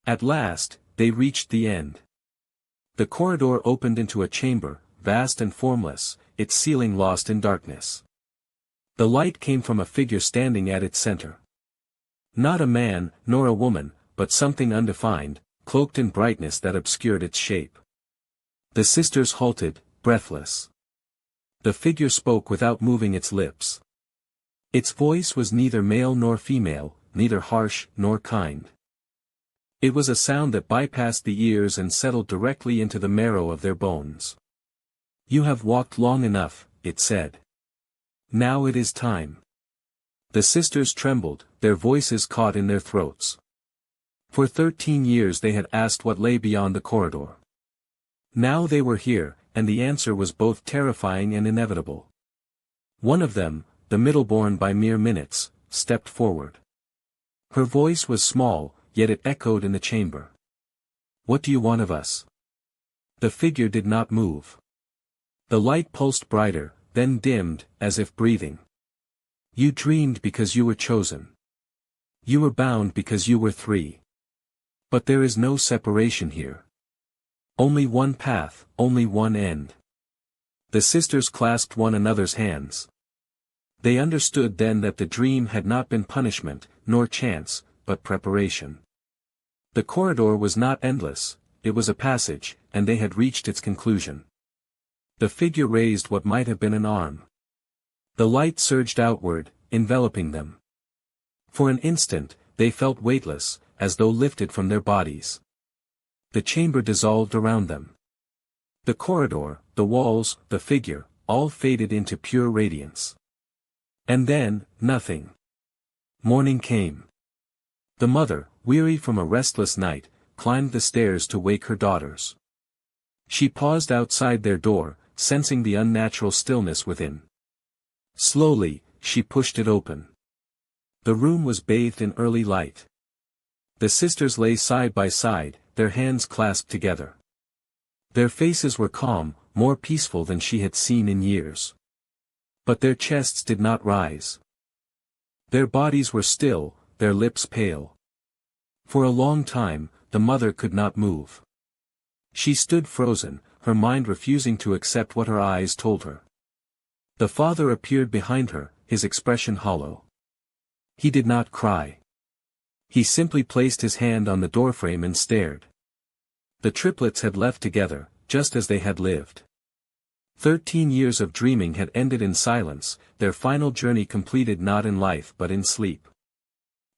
At last, they reached the end. The corridor opened into a chamber, vast and formless, its ceiling lost in darkness. The light came from a figure standing at its center. Not a man, nor a woman, but something undefined, cloaked in brightness that obscured its shape. The sisters halted, breathless. The figure spoke without moving its lips. Its voice was neither male nor female, neither harsh nor kind. It was a sound that bypassed the ears and settled directly into the marrow of their bones. "You have walked long enough," it said. "Now it is time." The sisters trembled, their voices caught in their throats. For 13 years they had asked what lay beyond the corridor. Now they were here, and the answer was both terrifying and inevitable. One of them, the middle-born by mere minutes, stepped forward. Her voice was small, yet it echoed in the chamber. "What do you want of us?" The figure did not move. The light pulsed brighter, then dimmed, as if breathing. "You dreamed because you were chosen. You were bound because you were 3. But there is no separation here. Only one path, only one end." The sisters clasped one another's hands. They understood then that the dream had not been punishment, nor chance, but preparation. The corridor was not endless, it was a passage, and they had reached its conclusion. The figure raised what might have been an arm. The light surged outward, enveloping them. For an instant, they felt weightless, as though lifted from their bodies. The chamber dissolved around them. The corridor, the walls, the figure, all faded into pure radiance. And then, nothing. Morning came. The mother, weary from a restless night, climbed the stairs to wake her daughters. She paused outside their door, sensing the unnatural stillness within. Slowly, she pushed it open. The room was bathed in early light. The sisters lay side by side, their hands clasped together. Their faces were calm, more peaceful than she had seen in years. But their chests did not rise. Their bodies were still, their lips pale. For a long time, the mother could not move. She stood frozen, her mind refusing to accept what her eyes told her. The father appeared behind her, his expression hollow. He did not cry. He simply placed his hand on the doorframe and stared. The triplets had left together, just as they had lived. 13 years of dreaming had ended in silence, their final journey completed not in life but in sleep.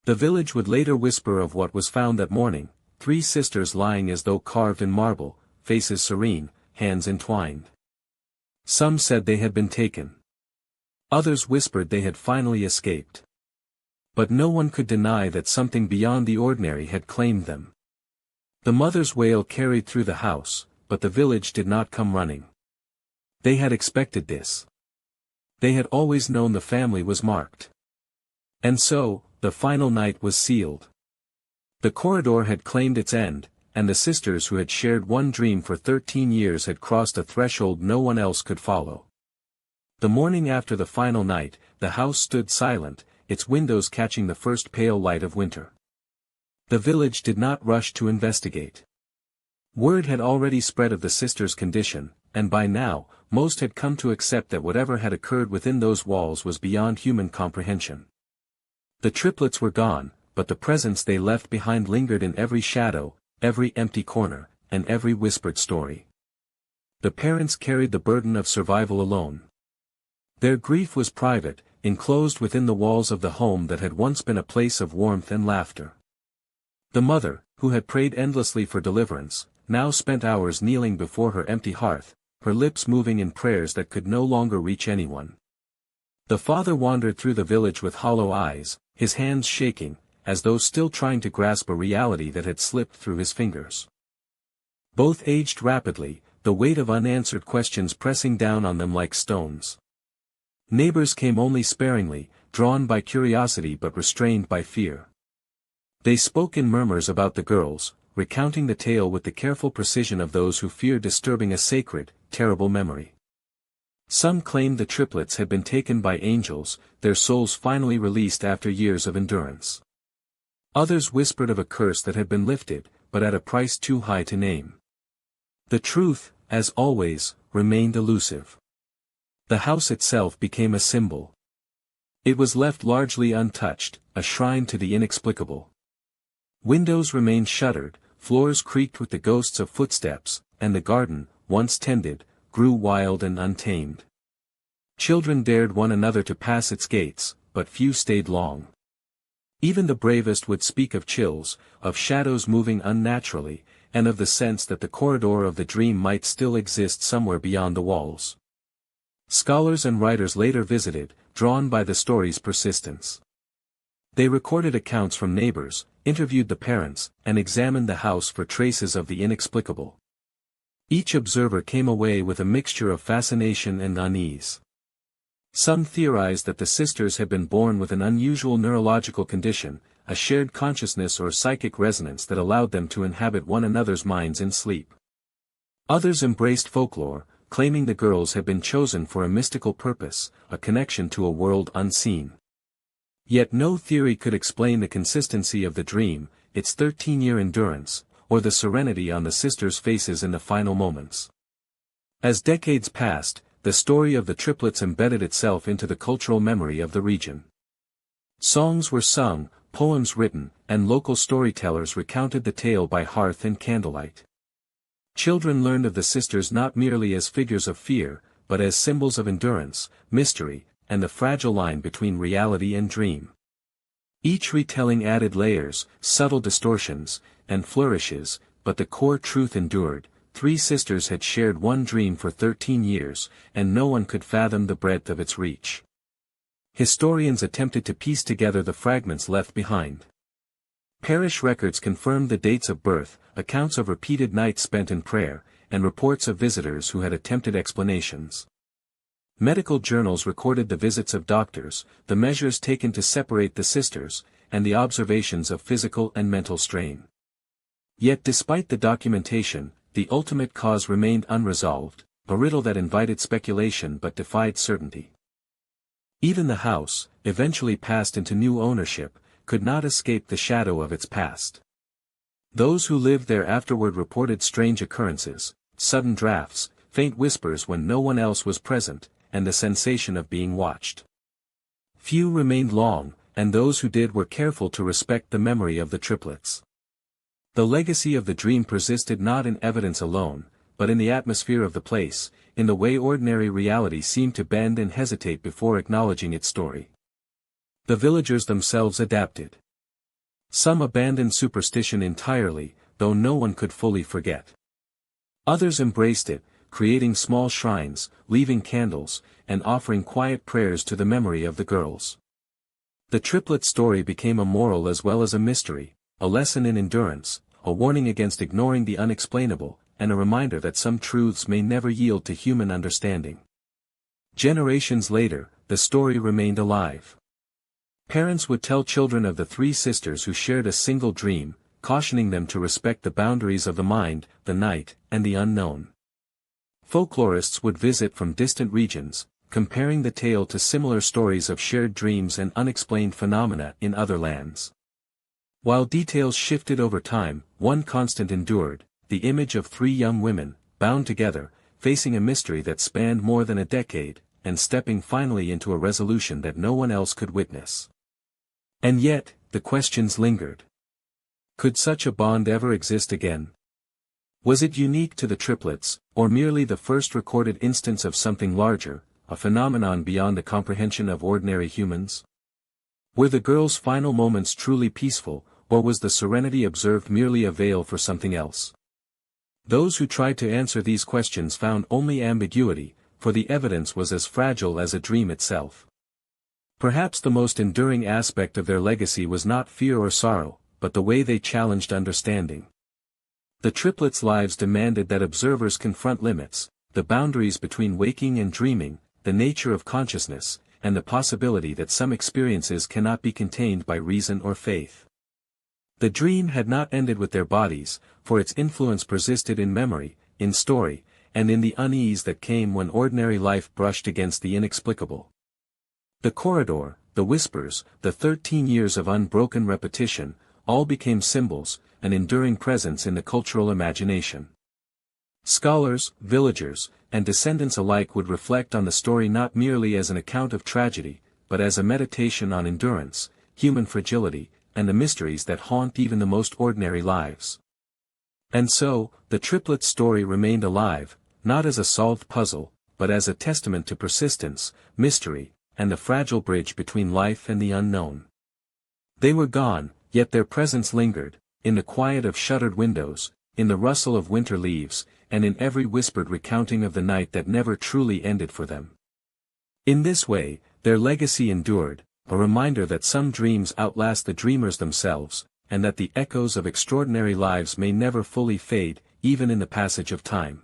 The village would later whisper of what was found that morning, 3 sisters lying as though carved in marble, faces serene, hands entwined. Some said they had been taken. Others whispered they had finally escaped. But no one could deny that something beyond the ordinary had claimed them. The mother's wail carried through the house, but the village did not come running. They had expected this. They had always known the family was marked. And so, the final night was sealed. The corridor had claimed its end, and the sisters who had shared one dream for 13 years had crossed a threshold no one else could follow. The morning after the final night, the house stood silent, its windows catching the first pale light of winter. The village did not rush to investigate. Word had already spread of the sisters' condition, and by now, most had come to accept that whatever had occurred within those walls was beyond human comprehension. The triplets were gone, but the presence they left behind lingered in every shadow, every empty corner, and every whispered story. The parents carried the burden of survival alone. Their grief was private, enclosed within the walls of the home that had once been a place of warmth and laughter. The mother, who had prayed endlessly for deliverance, now spent hours kneeling before her empty hearth, her lips moving in prayers that could no longer reach anyone. The father wandered through the village with hollow eyes, his hands shaking, as though still trying to grasp a reality that had slipped through his fingers. Both aged rapidly, the weight of unanswered questions pressing down on them like stones. Neighbors came only sparingly, drawn by curiosity but restrained by fear. They spoke in murmurs about the girls, recounting the tale with the careful precision of those who fear disturbing a sacred, terrible memory. Some claimed the triplets had been taken by angels, their souls finally released after years of endurance. Others whispered of a curse that had been lifted, but at a price too high to name. The truth, as always, remained elusive. The house itself became a symbol. It was left largely untouched, a shrine to the inexplicable. Windows remained shuttered, floors creaked with the ghosts of footsteps, and the garden, once tended, grew wild and untamed. Children dared one another to pass its gates, but few stayed long. Even the bravest would speak of chills, of shadows moving unnaturally, and of the sense that the corridor of the dream might still exist somewhere beyond the walls. Scholars and writers later visited, drawn by the story's persistence. They recorded accounts from neighbors, interviewed the parents, and examined the house for traces of the inexplicable. Each observer came away with a mixture of fascination and unease. Some theorized that the sisters had been born with an unusual neurological condition, a shared consciousness or psychic resonance that allowed them to inhabit one another's minds in sleep. Others embraced folklore, claiming the girls had been chosen for a mystical purpose, a connection to a world unseen. Yet no theory could explain the consistency of the dream, its 13-year endurance, or the serenity on the sisters' faces in the final moments. As decades passed, the story of the triplets embedded itself into the cultural memory of the region. Songs were sung, poems written, and local storytellers recounted the tale by hearth and candlelight. Children learned of the sisters not merely as figures of fear, but as symbols of endurance, mystery, and the fragile line between reality and dream. Each retelling added layers, subtle distortions, and flourishes, but the core truth endured. 3 sisters had shared one dream for 13 years, and no one could fathom the breadth of its reach. Historians attempted to piece together the fragments left behind. Parish records confirmed the dates of birth, accounts of repeated nights spent in prayer, and reports of visitors who had attempted explanations. Medical journals recorded the visits of doctors, the measures taken to separate the sisters, and the observations of physical and mental strain. Yet despite the documentation, the ultimate cause remained unresolved, a riddle that invited speculation but defied certainty. Even the house, eventually passed into new ownership, could not escape the shadow of its past. Those who lived there afterward reported strange occurrences, sudden drafts, faint whispers when no one else was present, and the sensation of being watched. Few remained long, and those who did were careful to respect the memory of the triplets. The legacy of the dream persisted not in evidence alone, but in the atmosphere of the place, in the way ordinary reality seemed to bend and hesitate before acknowledging its story. The villagers themselves adapted. Some abandoned superstition entirely, though no one could fully forget. Others embraced it, creating small shrines, leaving candles, and offering quiet prayers to the memory of the girls. The triplet story became a moral as well as a mystery, a lesson in endurance, a warning against ignoring the unexplainable, and a reminder that some truths may never yield to human understanding. Generations later, the story remained alive. Parents would tell children of the three sisters who shared a single dream, cautioning them to respect the boundaries of the mind, the night, and the unknown. Folklorists would visit from distant regions, comparing the tale to similar stories of shared dreams and unexplained phenomena in other lands. While details shifted over time, one constant endured: the image of three young women, bound together, facing a mystery that spanned more than a decade, and stepping finally into a resolution that no one else could witness. And yet, the questions lingered. Could such a bond ever exist again? Was it unique to the triplets, or merely the first recorded instance of something larger, a phenomenon beyond the comprehension of ordinary humans? Were the girls' final moments truly peaceful, or was the serenity observed merely a veil for something else? Those who tried to answer these questions found only ambiguity, for the evidence was as fragile as a dream itself. Perhaps the most enduring aspect of their legacy was not fear or sorrow, but the way they challenged understanding. The triplets' lives demanded that observers confront limits, the boundaries between waking and dreaming, the nature of consciousness, and the possibility that some experiences cannot be contained by reason or faith. The dream had not ended with their bodies, for its influence persisted in memory, in story, and in the unease that came when ordinary life brushed against the inexplicable. The corridor, the whispers, the 13 years of unbroken repetition, all became symbols, an enduring presence in the cultural imagination. Scholars, villagers, and descendants alike would reflect on the story not merely as an account of tragedy, but as a meditation on endurance, human fragility, and the mysteries that haunt even the most ordinary lives. And so, the triplet story remained alive, not as a solved puzzle, but as a testament to persistence, mystery, and the fragile bridge between life and the unknown. They were gone, yet their presence lingered, in the quiet of shuttered windows, in the rustle of winter leaves, and in every whispered recounting of the night that never truly ended for them. In this way, their legacy endured, a reminder that some dreams outlast the dreamers themselves, and that the echoes of extraordinary lives may never fully fade, even in the passage of time.